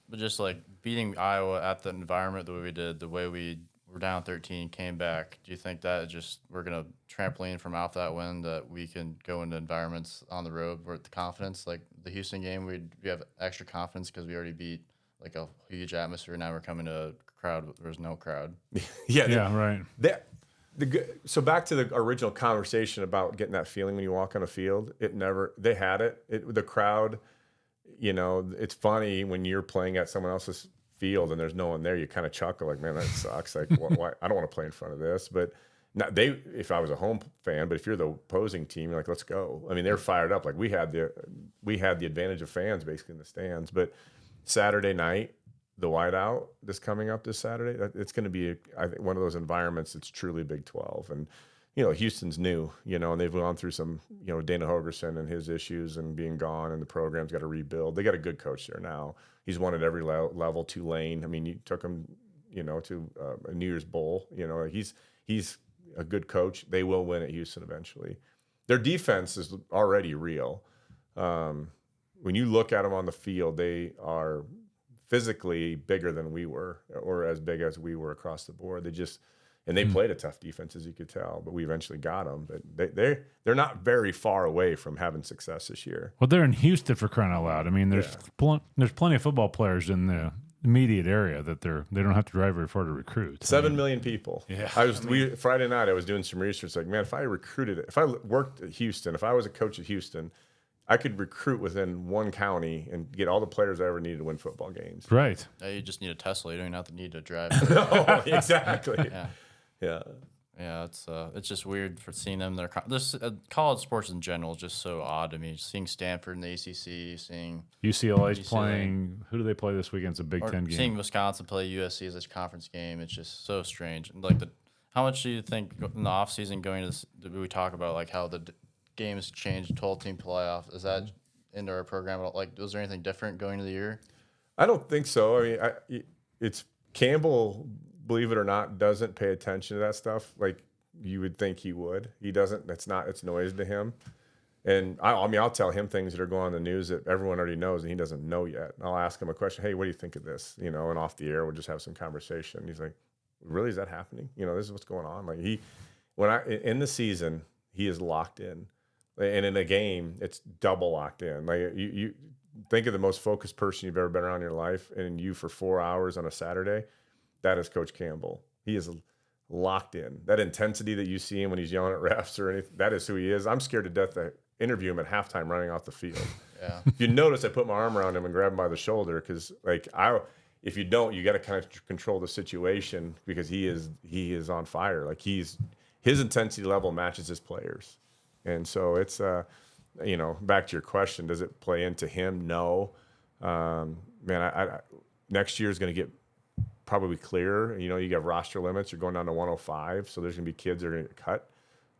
But just like beating Iowa at the environment the way we did, the way we were down 13, came back. Do you think that we're going to trampoline from off that win that we can go into environments on the road with the confidence? Like the Houston game, we have extra confidence because we already beat like a huge atmosphere. Now we're coming to a crowd. There's no crowd. Right. So back to the original conversation about getting that feeling when you walk on a field. They had it. The crowd, it's funny when you're playing at someone else's field and there's no one there, you kind of chuckle like, man, that sucks. Like, why? I don't want to play in front of this. But if I was a home fan, but if you're the opposing team, you're like, let's go. I mean, they're fired up. Like we had the advantage of fans basically in the stands. But Saturday night, the whiteout coming up this Saturday, it's going to be I think one of those environments that's truly Big 12. And Houston's new, and they've gone through some, Dana Hogerson and his issues and being gone, and the program's got to rebuild. They got a good coach there now. He's won at every level. Tulane. I mean, you took him, to a New Year's Bowl. He's a good coach. They will win at Houston eventually. their defense is already real. When you look at them on the field, they are physically bigger than we were, or as big as we were across the board. They played a tough defense, as you could tell, but we eventually got them. But they're not very far away from having success this year. Well, they're in Houston, for crying out loud. I mean, there's plenty of football players in the immediate area that they don't have to drive very far to recruit. 7 million people. Yeah, Friday night I was doing some research. Like, man, if I worked at Houston, if I was a coach at Houston, I could recruit within one county and get all the players I ever needed to win football games. Right. You just need a Tesla. You don't even have to need to drive. No, exactly. Yeah. Yeah, it's just weird for seeing them. College sports in general is just so odd to me. Seeing Stanford in the ACC, seeing UCLA's playing. Who do they play this weekend? It's a Big Ten game. Seeing Wisconsin play USC as a conference game, it's just so strange. Like how much do you think in the off season going to this? We talk about like how the games changed, 12-team playoff. Is that into our program at all? Like, was there anything different going into the year? I don't think so. I mean, it's Campbell, believe it or not, doesn't pay attention to that stuff like you would think he would. He doesn't. It's noise to him. And I'll tell him things that are going on in the news that everyone already knows and he doesn't know yet. I'll ask him a question. Hey, what do you think of this? And off the air, we'll just have some conversation. He's like, really, is that happening? This is what's going on. Like in the season, he is locked in. And in a game, it's double locked in. Like you think of the most focused person you've ever been around in your life, and you for 4 hours on a Saturday. That is Coach Campbell. He is locked in. That intensity that you see him when he's yelling at refs or anything, that is who he is. I'm scared to death to interview him at halftime running off the field. Yeah. If you notice, I put my arm around him and grab him by the shoulder because, if you don't, you got to kind of control the situation because he is on fire. Like his intensity level matches his players. And so it's, back to your question, does it play into him? No. Next year is going to get probably clearer. You have roster limits. You're going down to 105. So there's going to be kids that are going to get cut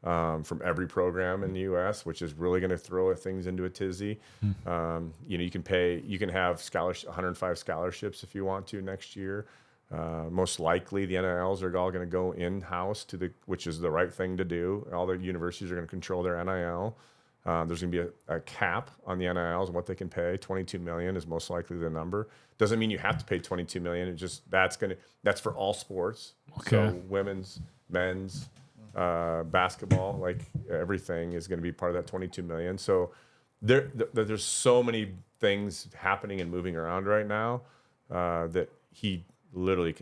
from every program in the U.S., which is really going to throw things into a tizzy. You can have 105 scholarships if you want to next year. Most likely the NILs are all going to go in-house which is the right thing to do. All the universities are going to control their NIL. There's going to be a cap on the NILs and what they can pay. $22 million is most likely the number. Doesn't mean you have to pay $22 million. It just that's for all sports. Okay. So women's, men's, basketball, like everything is going to be part of that $22 million. So there's so many things happening and moving around right now that he literally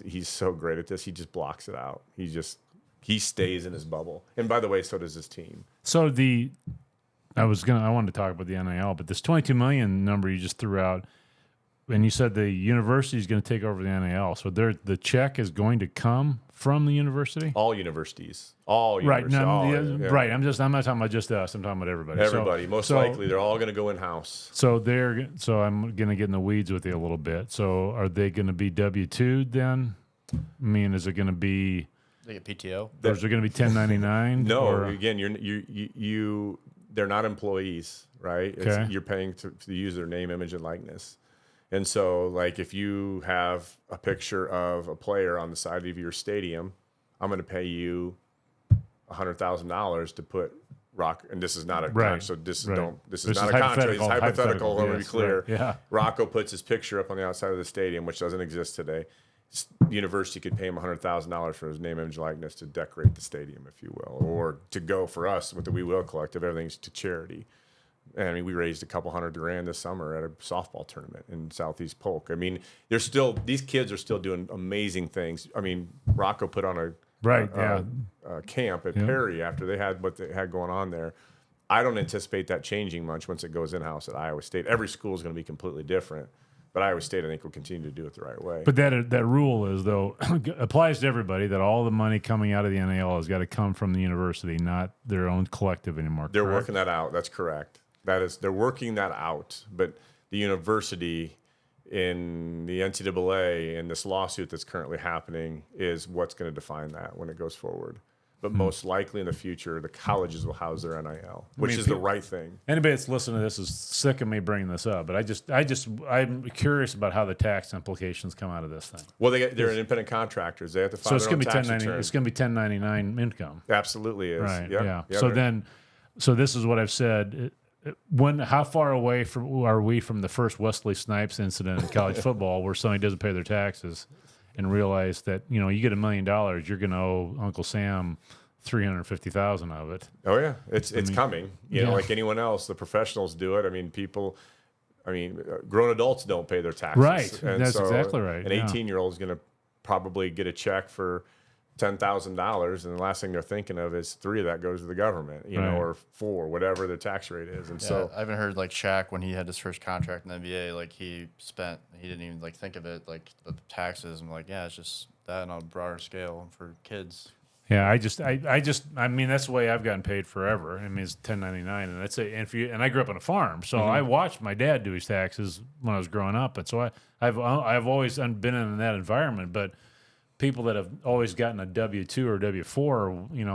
he's so great at this. He just blocks it out. He stays in his bubble. And by the way, so does his team. So I wanted to talk about the NIL, but this $22 million number you just threw out, and you said the university is going to take over the NIL. So the check is going to come from the university? All universities. Right. Right. I'm not talking about just us. I'm talking about everybody. Everybody. Most likely, they're all going to go in house. So I'm going to get in the weeds with you a little bit. So are they going to be W-2'd then? I mean, is it going to be? They get PTO. Or is it going to be 1099? No. Again, they're not employees, right? Okay. You're paying to use their name, image, and likeness. And so, like, if you have a picture of a player on the side of your stadium, I'm going to pay you $100,000 to put rock. And this is not a contract. So this is not a contract. It's hypothetical. Let me be clear. Right. Yeah. Rocco puts his picture up on the outside of the stadium, which doesn't exist today. The university could pay him $100,000 for his name, image, likeness to decorate the stadium, if you will, or to go for us with the We Will Collective. Everything's to charity. And I mean, we raised $200,000 this summer at a softball tournament in Southeast Polk. I mean, these kids are still doing amazing things. I mean, Rocco put on a camp at Perry after they had what they had going on there. I don't anticipate that changing much once it goes in-house at Iowa State. Every school is going to be completely different. But Iowa State, I think, will continue to do it the right way. But that rule is, though, applies to everybody, that all the money coming out of the NIL has got to come from the university, not their own collective anymore. They're working that out. That's correct. They're working that out. But the university in the NCAA in this lawsuit that's currently happening is what's going to define that when it goes forward. but most likely in the future, the colleges will house their NIL, which mean, is the right thing. Anybody that's listening to this is sick of me bringing this up, but I'm curious about how the tax implications come out of this thing. Well, they're independent contractors. They have to file So it's their own going to be tax 1090. return. It's going to be 1099 income. Absolutely is. Right. Yep. Yeah. Yeah, So this is what I've said. How far away are we from the first Wesley Snipes incident in college football, where somebody doesn't pay their taxes and realize that you get $1 million, you're going to owe Uncle Sam $350,000 of it. Oh yeah, it's coming. You know, yeah. like anyone else, the professionals do it. I mean, grown adults don't pay their taxes. Right. And That's so exactly right. An 18-year-old is going to probably get a check for $10,000, and the last thing they're thinking of is 3 of that goes to the government, or 4, whatever the tax rate is. And so I haven't heard like Shaq when he had his first contract in the NBA, like he didn't even like think of it like the taxes. I'm like, yeah, it's just that on a broader scale for kids. Yeah, I mean, that's the way I've gotten paid forever. I mean, it's 1099, and that's it. And I grew up on a farm, so I watched my dad do his taxes when I was growing up, and so I've always been in that environment. But people that have always gotten a W-2 or W-4,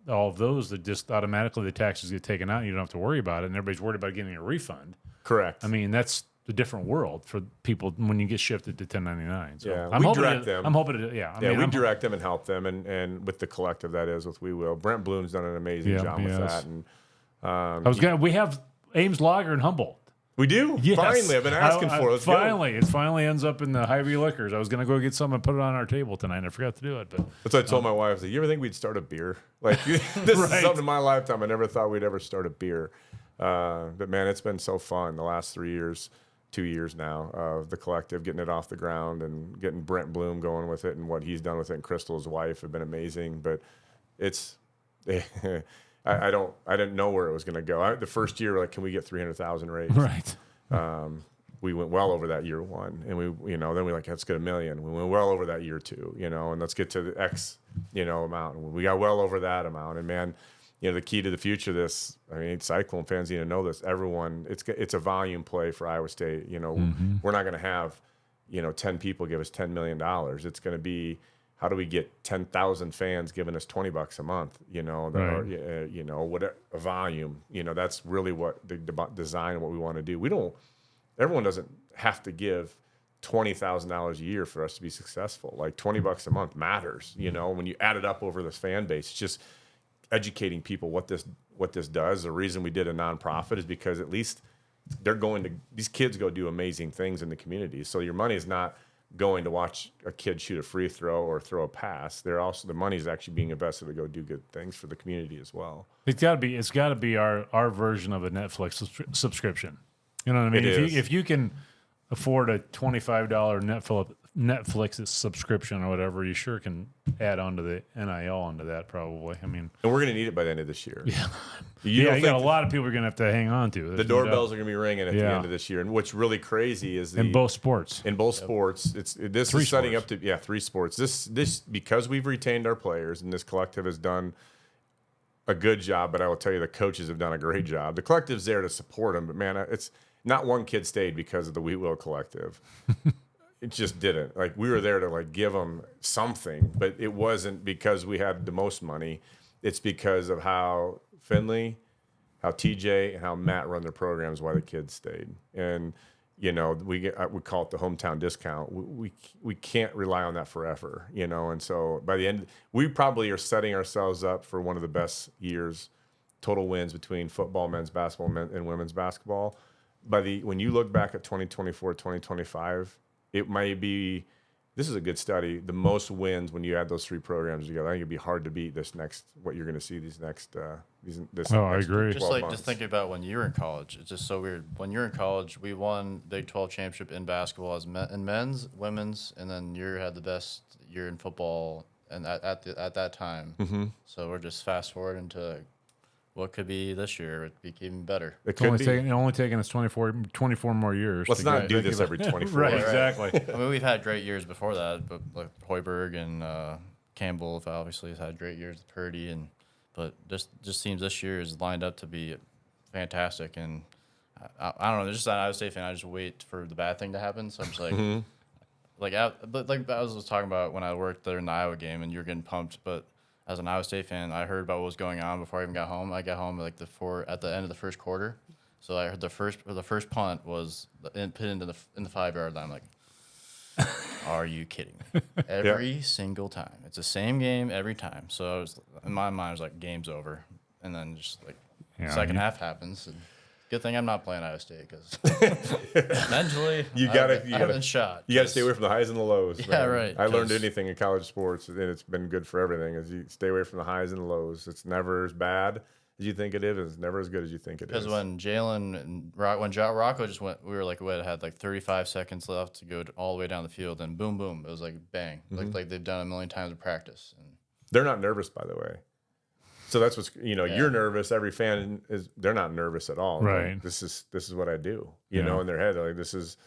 all of those that just automatically the taxes get taken out, and you don't have to worry about it, and everybody's worried about getting a refund. correct. I mean, that's a different world for people when you get shifted to 1099. So Yeah, I'm we hoping direct them. I'm hoping to, yeah. We direct them and help them, and with the collective that is with We Will. Brent Bloom's done an amazing job with that. And we have Ames Lager in Humboldt. we do. Yes. Finally, I've been asking for it. Let's go. It finally ends up in the Hy-Vee Liquors. I was going to go get some and put it on our table tonight. I forgot to do it, but That's what I told my wife. You ever think we'd start a beer? Like this is something in my lifetime. I never thought we'd ever start a beer. But man, it's been so fun the last 3 years, 2 years now of the collective, getting it off the ground and getting Brent Bloom going with it, and what he's done with it. And Crystal, his wife, have been amazing. But it's, I didn't know where it was going to go. The first year, like, can we get 300,000 raised? right. We went well over that year 1, and then we let's get $1 million. We went well over that year 2, and let's get to the X, amount. And we got well over that amount. And man, the key to the future of this, I mean, Cyclone fans need to know this. Everyone, it's a volume play for Iowa State. We're not going to have, 10 people give us $10 million. It's going to be, how do we get 10,000 fans giving us $20 a month? What a volume. That's really what the design and what we want to do. Everyone doesn't have to give $20,000 a year for us to be successful. Like $20 a month matters. When you add it up over this fan base, it's just educating people what this does. The reason we did a nonprofit is because at least these kids go do amazing things in the community. So your money is not going to watch a kid shoot a free throw or throw a pass. The money is actually being invested to go do good things for the community as well. It's got to be our version of a Netflix subscription. You know what I mean? If you can afford a $25 Netflix subscription or whatever, you sure can add on to the NIL onto that probably. I mean, and we're going to need it by the end of this year. Yeah, you got a lot of people you're going to have to hang on to. The doorbells are going to be ringing at the end of this year. And what's really crazy is in both sports. In both sports, this is setting up to 3 sports. This because we've retained our players and this collective has done a good job. But I will tell you, the coaches have done a great job. The collective's there to support them, but man, it's not one kid stayed because of the We Will collective. It just didn't. Like, we were there to give them something, but it wasn't because we had the most money. It's because of how Finley, how TJ, and how Matt run their programs, why the kids stayed. And we call it the hometown discount. We can't rely on that forever, And so by the end, we probably are setting ourselves up for one of the best years, total wins between football, men's basketball, and women's basketball. When you look back at 2024, 2025. It might be, this is a good study, the most wins when you add those 3 programs together. I think it'd be hard to beat what you're going to see these next, I agree. Just thinking about when you were in college, it's just so weird. When you're in college, we won Big 12 championship in basketball in men's, women's, and then you had the best year in football and at that time. Mm-hmm. So we're just fast forwarding to what could be this year. It'd be even better. It's only taking us 24 more years. Let's not do this every 24. Right, exactly. I mean, we've had great years before that, but like Hoiberg and Campbell obviously has had great years with Purdy, but just seems this year is lined up to be fantastic. And I don't know, just an Iowa State fan, I just wait for the bad thing to happen. So I'm just like, but like I was talking about when I worked there in the Iowa game, and you're getting pumped, but as an Iowa State fan, I heard about what was going on before I even got home. I got home like at the end of the first quarter, so I heard the first punt was put into in the 5-yard line. I'm like, are you kidding me? Every single time, it's the same game every time. So in my mind, I was like, game's over, and then just like second half happens. And good thing I'm not playing Iowa State because mentally, you gotta shot. You gotta stay away from the highs and the lows. Yeah, man. right. I learned anything in college sports, and it's been good for everything. Is you stay away from the highs and the lows. It's never as bad as you think it is. It's never as good as you think it is. Because when Rocco just went, we had like 35 seconds left to go all the way down the field, and boom, boom, it was like bang, like they've done a million times in practice. And they're not nervous, by the way. So that's what's you're nervous. Every fan they're not nervous at all. Right. Like, this is what I do. You know, in their head, like this is.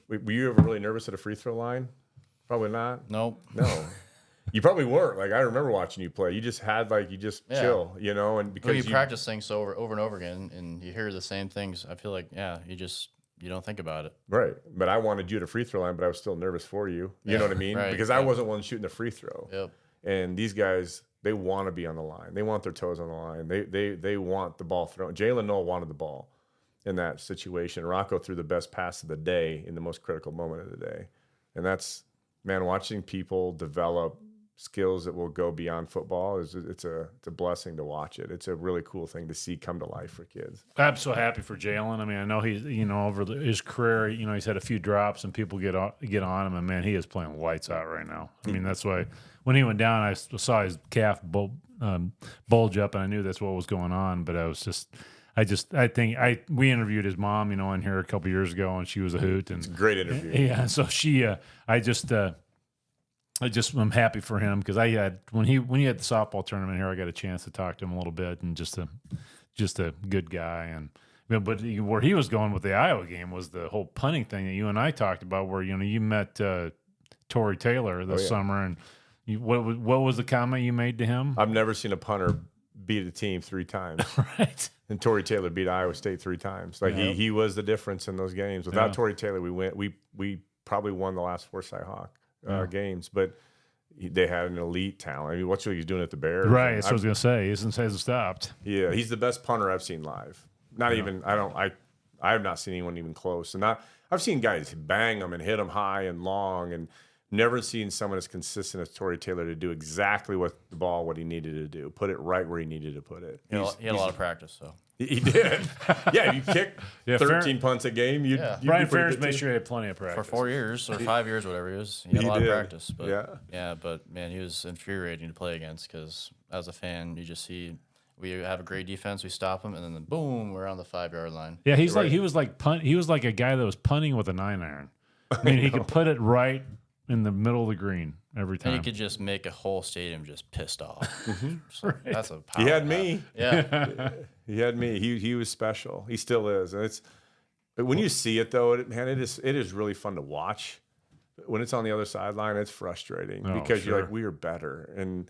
Were you ever really nervous at a free throw line? Probably not. Nope. No. You probably weren't. Like I remember watching you play. You just had chill, and because you practice things over and over again, and you hear the same things. I feel like you don't think about it. Right. But I wanted you at a free throw line, but I was still nervous for you. You know what I mean? Right. Because I wasn't one shooting the free throw. Yep. And these guys, they want to be on the line. They want their toes on the line. They want the ball thrown. Jalen Noel wanted the ball in that situation. Rocco threw the best pass of the day in the most critical moment of the day. And that's, man, watching people develop skills that will go beyond football it's a blessing to watch it. It's a really cool thing to see come to life for kids. I'm so happy for Jalen. I mean, I know he's over his career, he's had a few drops and people get on him, and man, he is playing lights out right now. I mean, that's why when he went down, I saw his calf bulge up, and I knew that's what was going on. But we interviewed his mom, in here a couple years ago, and she was a hoot. And it's a great interview. Yeah, so I'm happy for him because I had when he had the softball tournament here, I got a chance to talk to him a little bit, and just a good guy. But where he was going with the Iowa game was the whole punting thing that you and I talked about, where you met Tory Taylor this summer, and what was the comment you made to him? I've never seen a punter beat a team 3 times. Right. And Tory Taylor beat Iowa State 3 times. Like he was the difference in those games. Without Tory Taylor, we probably won the last 4 Cyhawk games, but they had an elite talent. I mean, what's what he's doing at the Bears? Right. That's what I was gonna say. He hasn't stopped. Yeah, he's the best punter I've seen live. I have not seen anyone even close. And I've seen guys bang them and hit them high and long, and never seen someone as consistent as Tory Taylor to do exactly what he needed to do, put it right where he needed to put it. He had a lot of practice, so. He did. Yeah, if you kick 13 punts a game, you'd Brian Ferentz made sure he had plenty of practice. For 4 years or 5 years, whatever it is. He had a lot of practice. But but man, he was infuriating to play against because as a fan, you just see we have a great defense, we stop him, and then boom, we're on the 5-yard line. Yeah, he was like a guy that was punting with a 9-iron. I mean, he could put it right in the middle of the green every time. And he could just make a whole stadium just pissed off. So Right. That's a power. He had me. Yeah. He had me. He was special. He still is. And but when you see it though, it is really fun to watch. When it's on the other sideline, it's frustrating because you're like, we are better. And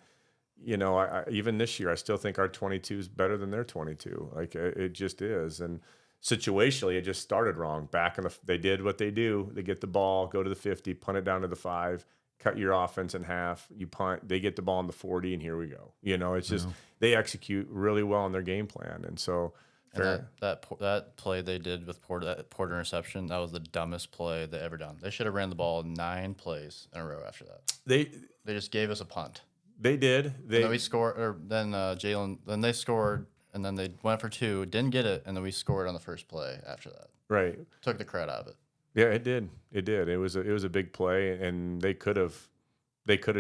I even this year, I still think our 22 is better than their 22. Like it just is. And situationally, it just started wrong. They did what they do. They get the ball, go to the 50, punt it down to the 5, cut your offense in half. You punt, they get the ball on the 40, and here we go. It's just they execute really well on their game plan, and so. And that play they did with that Porter interception, that was the dumbest play they ever done. They should have ran the ball 9 plays in a row after that. They just gave us a punt. They did. And then we scored, or then Jalen. Then they scored, and then they went for 2, didn't get it, and then we scored on the first play after that. Right. Took the credit out of it. Yeah, it did. It did. It was a big play, and they could have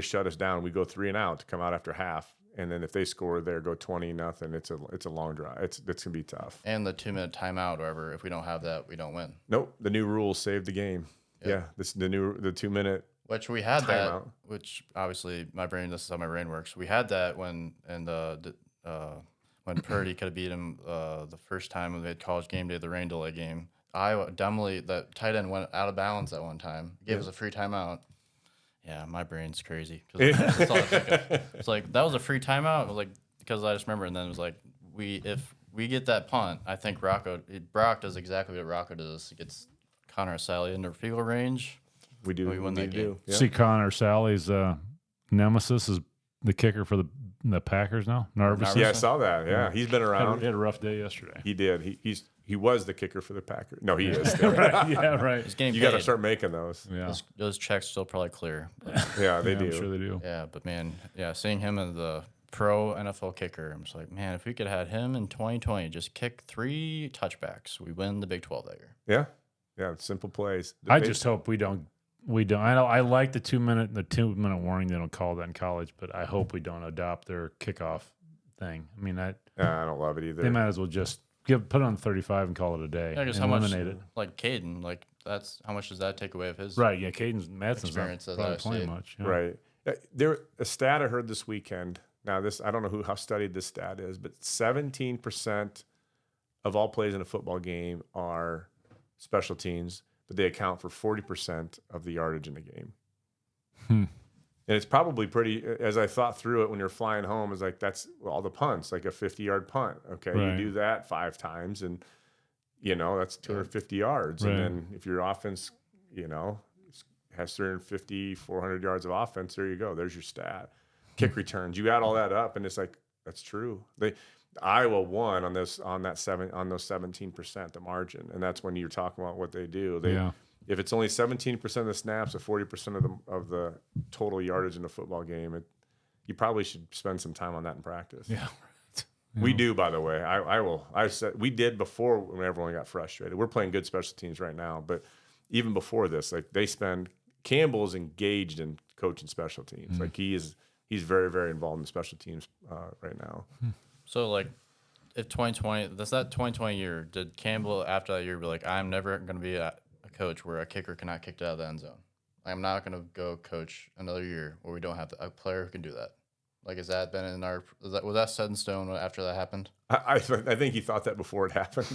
shut us down. We go 3 and out to come out after half. And then if they score there, go 20-0. It's a long drive. It's gonna be tough. And the 2-minute timeout, whatever. If we don't have that, we don't win. Nope. The new rules saved the game. Yep. Yeah. The 2-minute. Which we had timeout. Which obviously this is how my brain works. We had that when Purdy could have beat him the first time when they had college game day, the rain delay game. Iowa dumbly, that tight end went out of bounds at one time. Gave us a free timeout. Yeah, my brain's crazy. That's all I think of. It's like, that was a free timeout? It was like, because I just remember, and then it was like, if we get that punt, I think Brock does exactly what Rocco does. He gets Connor Sally into field goal range. We do. We win that game. Yeah. See, Connor Sally's nemesis is the kicker for the Packers now? Narvis. Yeah, I saw that. Yeah, he's been around. He had a rough day yesterday. He did. He was the kicker for the Packers. No, he is still. Right. Yeah, right. He's getting You paid. got to start making those. Yeah. Those checks still probably clear. But, Yeah, they Yeah, do. I'm sure they do. yeah, but man, seeing him as the pro NFL kicker, I'm just like, man, if we could have had him in 2020, just kick 3 touchbacks, we win the Big 12 that year. Yeah, simple plays. I just hope we don't. I like the 2 minute warning. They don't call that in college, but I hope we don't adopt their kickoff thing. I mean, I don't love it either. they might as well just put it on 35 and call it a day. Yeah, because and how much, eliminate it. like Caden, like that's how much does that take away of his Right? Yeah, Caden's Madsen's experience not as probably I playing see it. much. Yeah. Right. There a stat I heard this weekend. Now this I don't know how studied this stat is, but 17% of all plays in a football game are special teams, but they account for 40% of the yardage in the game. And it's probably pretty. As I thought through it when you're flying home, is like that's all the punts, like a 50-yard punt. Okay, Right. you do that 5 times, and that's 250 yards. Right. And then if your offense, has 350, 400 yards of offense, there you go. There's your stat. Kick returns. You add all that up, and it's like that's true. Iowa won on those 17%, the margin, and that's when you're talking about what they do. If it's only 17% of the snaps, or 40% of the total yardage in a football game, you probably should spend some time on that in practice. Yeah. We do, by the way. I said we did before when everyone got frustrated. We're playing good special teams right now, but even before this, like Campbell is engaged in coaching special teams. Like he's very, very involved in special teams right now. So, like, if 2020, that's that 2020 year, did Campbell, after that year, be like, I'm never going to be a coach where a kicker cannot kick it out of the end zone? I'm not going to go coach another year where we don't have a player who can do that. Like, has that been in our, was that set in stone after that happened? I think he thought that before it happened.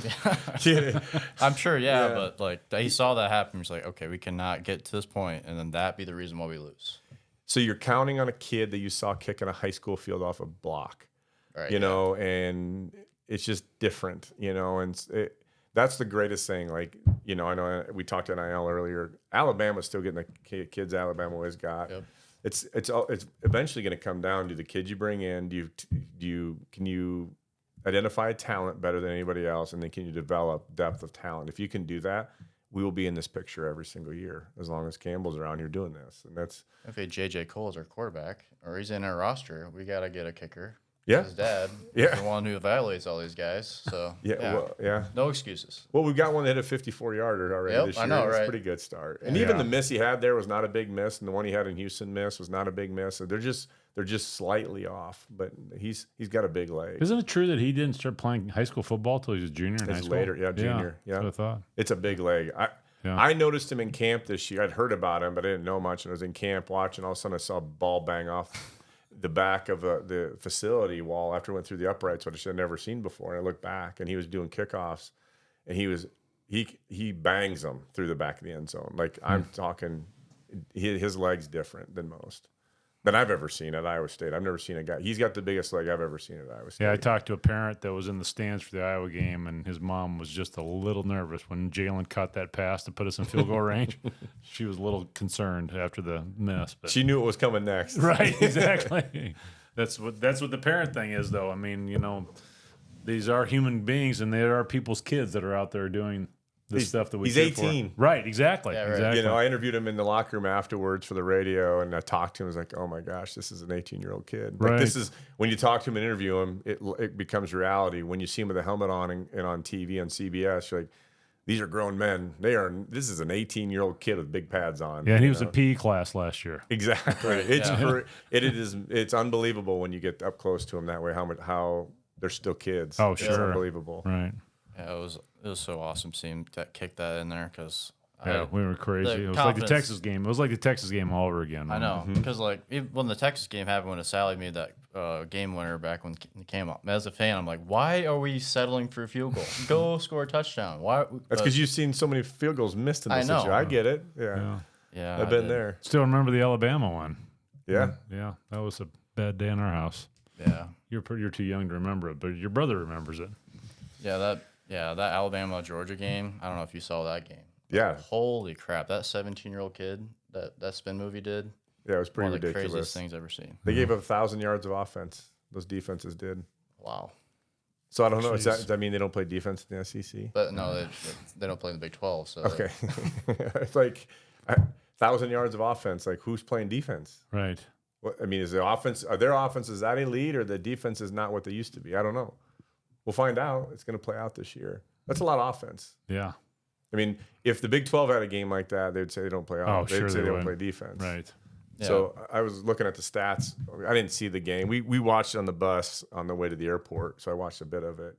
I'm sure, yeah, but, like, he saw that happen. He's like, okay, we cannot get to this point, and then that be the reason why we lose. So you're counting on a kid that you saw kicking a high school field off a block. Right, and it's just different, and that's the greatest thing. Like, I know we talked to NIL earlier. Alabama's still getting the kids Alabama always got. Yep. It's eventually going to come down to the kids you bring in. Can you identify talent better than anybody else, and then can you develop depth of talent? If you can do that, we will be in this picture every single year as long as Campbell's around here doing this. And that's if a J.J. Cole is our quarterback or he's in our roster, we got to get a kicker. Yeah. His dad. Yeah. The one who evaluates all these guys. So, yeah. No excuses. Well, we've got one that hit a 54-yarder already this year. I know, That's right? a pretty good start. And even the miss he had there was not a big miss, and the one he had in Houston was not a big miss. So they're just slightly off, but he's got a big leg. Isn't it true that he didn't start playing high school football till he was junior in high school? Later, junior. Yeah, that's what I thought. It's a big leg. I noticed him in camp this year. I'd heard about him, but I didn't know much. And I was in camp watching. All of a sudden, I saw a ball bang off the back of the facility wall after it went through the uprights, which I had never seen before. And I looked back, and he was doing kickoffs, and he bangs them through the back of the end zone. Like I'm talking, his leg's different than most that I've ever seen at Iowa State. I've never seen a guy. He's got the biggest leg I've ever seen at Iowa State. Yeah, I talked to a parent that was in the stands for the Iowa game, and his mom was just a little nervous when Jalen caught that pass to put us in field goal range. She was a little concerned after the miss. But she knew it was coming next. Right, exactly. That's what the parent thing is, though. I mean, these are human beings, and they are people's kids that are out there doing the stuff that we. He's 18. Right, exactly. Yeah, right. Exactly. I interviewed him in the locker room afterwards for the radio, and I talked to him. I was like, "Oh my gosh, this is an 18-year-old kid." Like, Right. this is when you talk to him and interview him, it becomes reality. When you see him with a helmet on and on TV on CBS, you're like, "These are grown men. This is an 18-year-old kid with big pads on." Yeah, and he was in PE class last year. Exactly. It's unbelievable when you get up close to him that way. How they're still kids. Oh, It's sure. unbelievable. Right. Yeah, it was so awesome seeing him kick that in there because Yeah, we were crazy. the It was like the confidence- Texas game. It was like the Texas game all over again. I know because like when the Texas game happened when Sally made that game winner back when it came up. As a fan, I'm like, why are we settling for a field goal? Go score a touchdown. Why? That's because you've seen so many field goals missed in this I know. situation. I get it. Yeah. Yeah, I've been there. Still remember the Alabama one. Yeah. Yeah, that was a bad day in our house. Yeah, You're too young to remember it, but your brother remembers it. that Alabama Georgia game. I don't know if you saw that game. Yeah. Holy crap! That 17-year-old kid that spin movie did. Yeah, it was pretty One of the ridiculous. craziest things I've ever seen. They gave up 1,000 yards of offense. Those defenses did. Wow. So I don't know. Does that mean they don't play defense in the SEC? But no, they don't play in the Big 12. So Okay. It's like 1,000 yards of offense. Like, who's playing defense? Right. I mean, is the offense, are their offenses that elite, or the defense is not what they used to be? I don't know. We'll find out. It's going to play out this year. That's a lot of offense. Yeah. I mean, if the Big 12 had a game like that, they'd say they don't play offense. They'd say they don't play defense. Right. Yeah. So I was looking at the stats. I didn't see the game. We watched it on the bus on the way to the airport, so I watched a bit of it.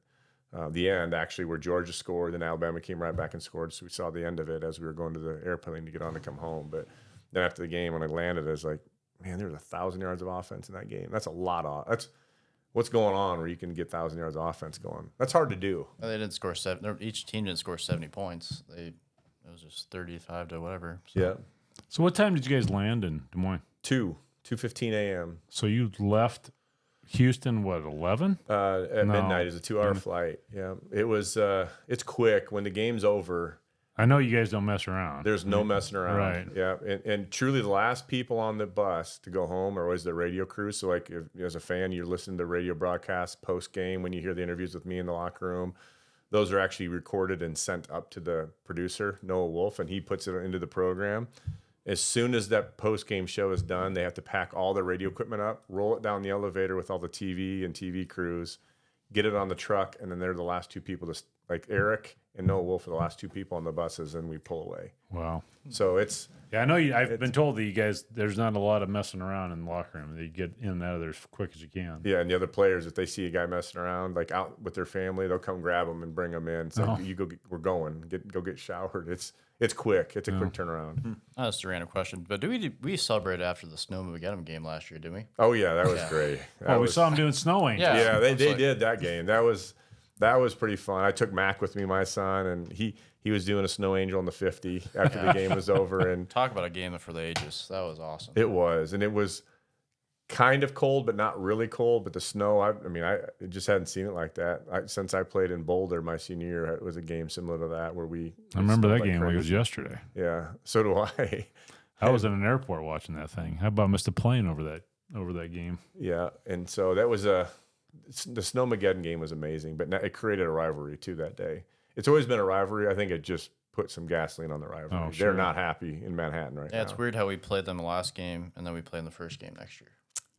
The end, actually, where Georgia scored, then Alabama came right back and scored, so we saw the end of it as we were going to the airplane to get on to come home. But then after the game, when I landed, I was like, man, there was 1,000 yards of offense in that game. That's a lot of. That's what's going on where you can get 1,000 yards of offense going. That's hard to do. They didn't score each team didn't score 70 points. It was just 35 to whatever. So. Yeah. So what time did you guys land in Des Moines? 2:15 a.m. So you left Houston, what, 11? At midnight. It's a 2-hour flight. Yeah. It was. It's quick. When the game's over, I know you guys don't mess around. there's no messing around. Right. Yeah. And truly, the last people on the bus to go home are always the radio crew. So, like, if, as a fan, you're listening to radio broadcasts post game when you hear the interviews with me in the locker room. Those are actually recorded and sent up to the producer, Noah Wolf, and he puts it into the program. As soon as that post-game show is done, they have to pack all the radio equipment up, roll it down the elevator with all the TV and TV crews, get it on the truck, and then they're the last two people to, like, Eric and Noah Wolf are the last two people on the buses, and we pull away. Wow. So it's Yeah, I know I've been told that you guys, there's not a lot of messing around in the locker room. You get in and out of there as quick as you can. yeah, and the other players, if they see a guy messing around, like out with their family, they'll come grab them and bring them in. It's like, you go, we're going, go get showered. It's quick. It's a quick turnaround. That's a random question, but we celebrated after the Snowmageddon game last year, didn't we? Oh yeah, that was great. We saw them doing snow angels. Yeah. Yeah, they did that game. That was pretty fun. I took Mac with me, my son, and he was doing a snow angel on the 50 after the game was over. And Talk about a game for the ages. That was awesome. it was kind of cold, but not really cold. But the snow, I just hadn't seen it like that since I played in Boulder my senior year. It was a game similar to that where I remember that like game like it was crazy. yesterday. Yeah, so do I. I was in an airport watching that thing. How about missed a plane over that game? Yeah, and so that was the Snowmageddon game was amazing, but it created a rivalry too that day. It's always been a rivalry. I think it just put some gasoline on the rivalry. Oh, sure. They're not happy in Manhattan right now. Yeah, it's weird how we played them the last game and then we played in the first game next year.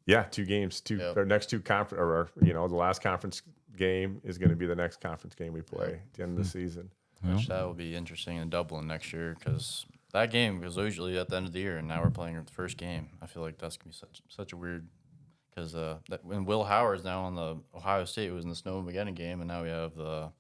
Yeah, 2 games. Our next 2 conference, or the last conference game is going to be the next conference game we play at the end of the season. Which that will be interesting in Dublin next year because that game was usually at the end of the year, and now we're playing the first game. I feel like that's gonna be such a weird because when Will Howard's now on the Ohio State was in the Snowmageddon game, and now we have the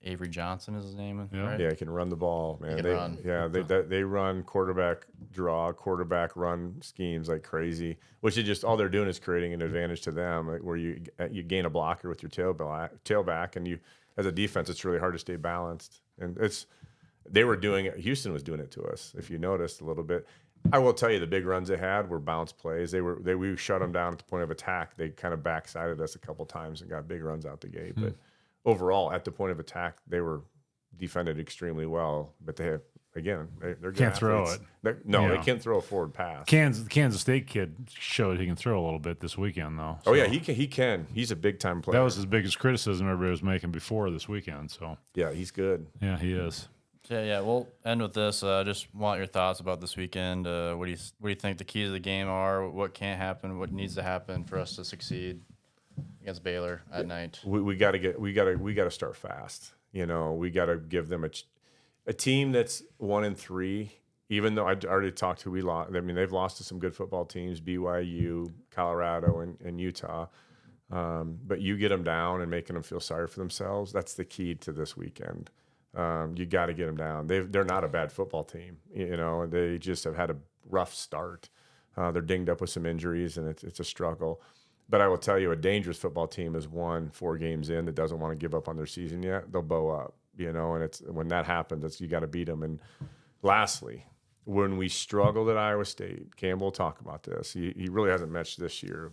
Avery Johnson is his name. Yeah. Right? Yeah, he can run the ball, man. He can run. Yeah, they run quarterback draw, quarterback run schemes like crazy, which is just all they're doing is creating an advantage to them, like, where you gain a blocker with your tailback, and you as a defense, it's really hard to stay balanced. And they were doing it. Houston was doing it to us, if you noticed a little bit. I will tell you, the big runs they had were bounce plays. We shut them down at the point of attack. They kind of backsided us a couple times and got big runs out the gate, but. Overall, at the point of attack, they were defended extremely well. But they have, again, they're good Can't throw athletes. it. They can't throw a forward pass. Kansas State kid showed he can throw a little bit this weekend, though. Oh yeah, he can. He's a big time player. That was his biggest criticism everybody was making before this weekend. So yeah, he's good. yeah, he is. Yeah. We'll end with this. Just want your thoughts about this weekend. What do you think the keys of the game are? What can't happen? What needs to happen for us to succeed against Baylor at night? We got to start fast. We got to give them a team that's 1-3. Even though I already talked to we lost. I mean, they've lost to some good football teams, BYU, Colorado, and Utah. But you get them down and making them feel sorry for themselves. That's the key to this weekend. You got to get them down. They're not a bad football team. They just have had a rough start. They're dinged up with some injuries, and it's a struggle. But I will tell you, a dangerous football team is 4 games in that doesn't want to give up on their season yet. They'll bow up, and it's when that happens, you got to beat them. And lastly, when we struggled at Iowa State, Campbell will talk about this. He really hasn't matched this year.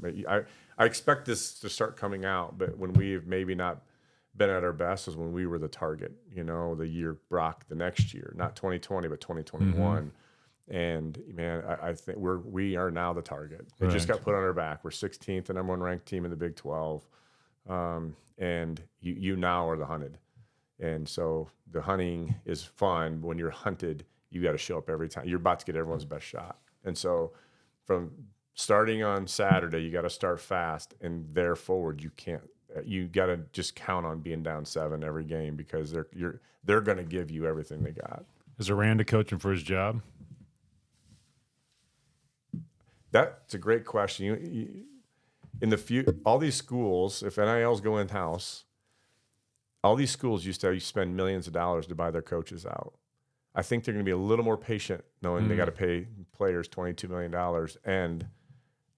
I expect this to start coming out, but when we've maybe not been at our best is when we were the target. The year Brock the next year, not 2020, but 2021. And man, I think we are now the target. It just Right. got put on our back. We're 16th, the number 1 ranked team in the Big 12, and you now are the hunted. And so the hunting is fun. When you're hunted, you got to show up every time. You're about to get everyone's best shot. And so from starting on Saturday, you got to start fast, and there forward you can't. You got to just count on being down 7 every game because they're going to give you everything they got. Is Aranda coaching for his job? That's a great question. In the all these schools, if NILs go in house, all these schools used to spend millions of dollars to buy their coaches out. I think they're going to be a little more patient, knowing they got to pay players $22 million, and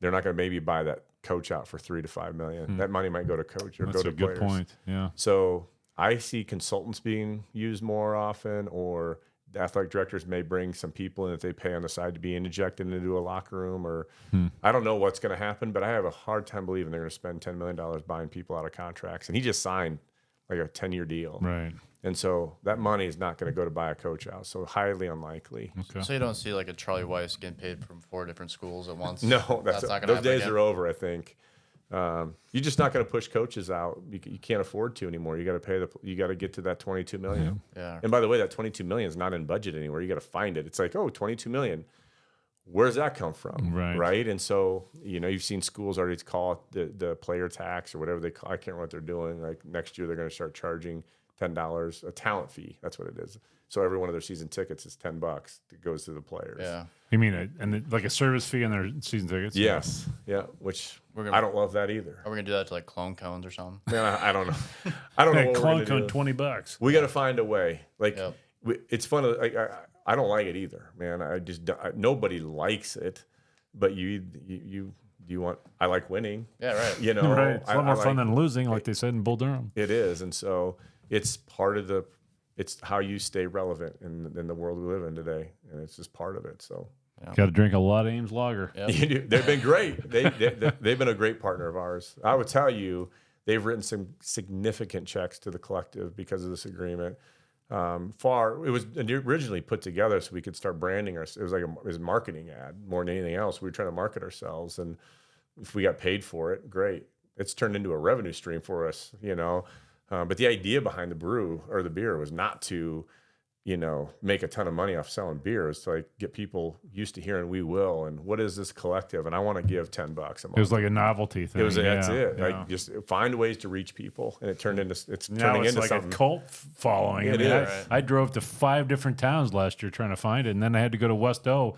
they're not going to maybe buy that coach out for $3 to $5 million. That money might go to coach or That's go to a good players. point. Yeah. So I see consultants being used more often, or the athletic directors may bring some people in that they pay on the side to be injected into a locker room, or I don't know what's going to happen, but I have a hard time believing they're going to spend $10 million buying people out of contracts. And he just signed like a 10-year deal. Right. And so that money is not going to go to buy a coach out. So highly unlikely. Okay. So you don't see like a Charlie Weiss getting paid from 4 different schools at once? No, that's not going to those happen days again? are over, I think. You're just not going to push coaches out. You can't afford to anymore. You got to pay you got to get to that $22 million. Yeah. And by the way, that $22 million is not in budget anywhere. You got to find it. It's like, oh, $22 million. Where's that come from? Right. And so, you've seen schools already call it the player tax or whatever they call. I can't remember what they're doing. Like next year, they're going to start charging $10 a talent fee. That's what it is. So every one of their season tickets is $10 that goes to the players. Yeah. You mean like a service fee on their season tickets? Yes. Yeah. Which I don't love that either. Are we going to do that to like clone cones or something? Man, I don't know. I don't know Hey, what we're clone gonna cone do. $20. We got to find a way. Like Yep. it's fun. I don't like it either, man. Nobody likes it, but you want. I like winning. Yeah, right. Right. It's a lot more fun like, than losing, like they said in Bull Durham. it is, and so it's part of it's how you stay relevant in the world we live in today, and it's just part of it. So Got to drink a lot of Ames Lager. Yep. they've been great. They've been a great partner of ours. I would tell you, they've written some significant checks to the collective because of this agreement. It was originally put together so we could start branding ourselves. It was like it was a marketing ad more than anything else. We were trying to market ourselves, and if we got paid for it, great. It's turned into a revenue stream for us, But the idea behind the brew or the beer was not to, make a ton of money off selling beer. It's to like get people used to hearing "we will" and what is this collective, and I want to give $10 a month. It was like a novelty thing. That's it. Yeah. Like just find ways to reach people, and it turned into Now turning it's into like something. a cult following. It I is. I drove to 5 different towns last year trying to find it, and then I had to go to West O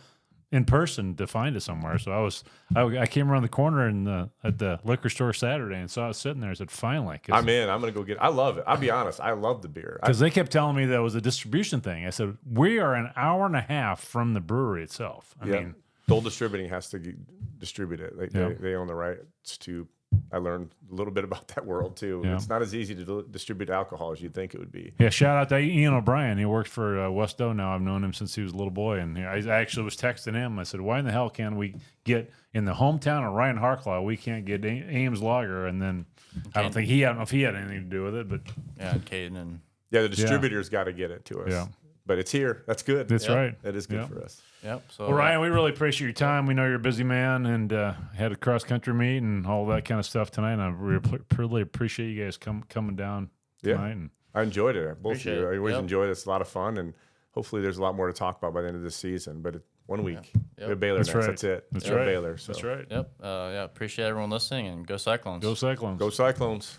in person to find it somewhere. So I came around the corner at the liquor store Saturday and saw it sitting there. I said, finally. I'm in. I'm going to go get it. I love it. I'll be honest. I love the beer. Because they kept telling me that was a distribution thing. I said, we are an hour and a half from the brewery itself. I mean, Dole Distributing has to distribute it. They own the rights to. I learned a little bit about that world too. Yeah. It's not as easy to distribute alcohol as you'd think it would be. yeah, shout out to Ian O'Brien. He works for West O now. I've known him since he was a little boy. And I actually was texting him. I said, why in the hell can't we get in the hometown of Ryan Harklau, we can't get Ames Lager? And then I don't know if he had anything to do with it, but Yeah, and Caden and Yeah, the distributor's got to get it to us. Yeah. But it's here. That's good. that's right. That is good Yeah. for us. yep. So Well, Ryan, we really appreciate your time. We know you're a busy man and had a cross-country meet and all that kind of stuff tonight. And I really appreciate you guys coming down tonight. And I enjoyed it. Both Appreciate of you. it. I always Yep. enjoy it. It's a lot of fun, and hopefully there's a lot more to talk about by the end of this season. But 1 week. Yep. We have Baylor That's next. right. That's it. That's We have right. Baylor. So. That's right. Yep. Yeah. Appreciate everyone listening, and go Cyclones. Go Cyclones. Go Cyclones.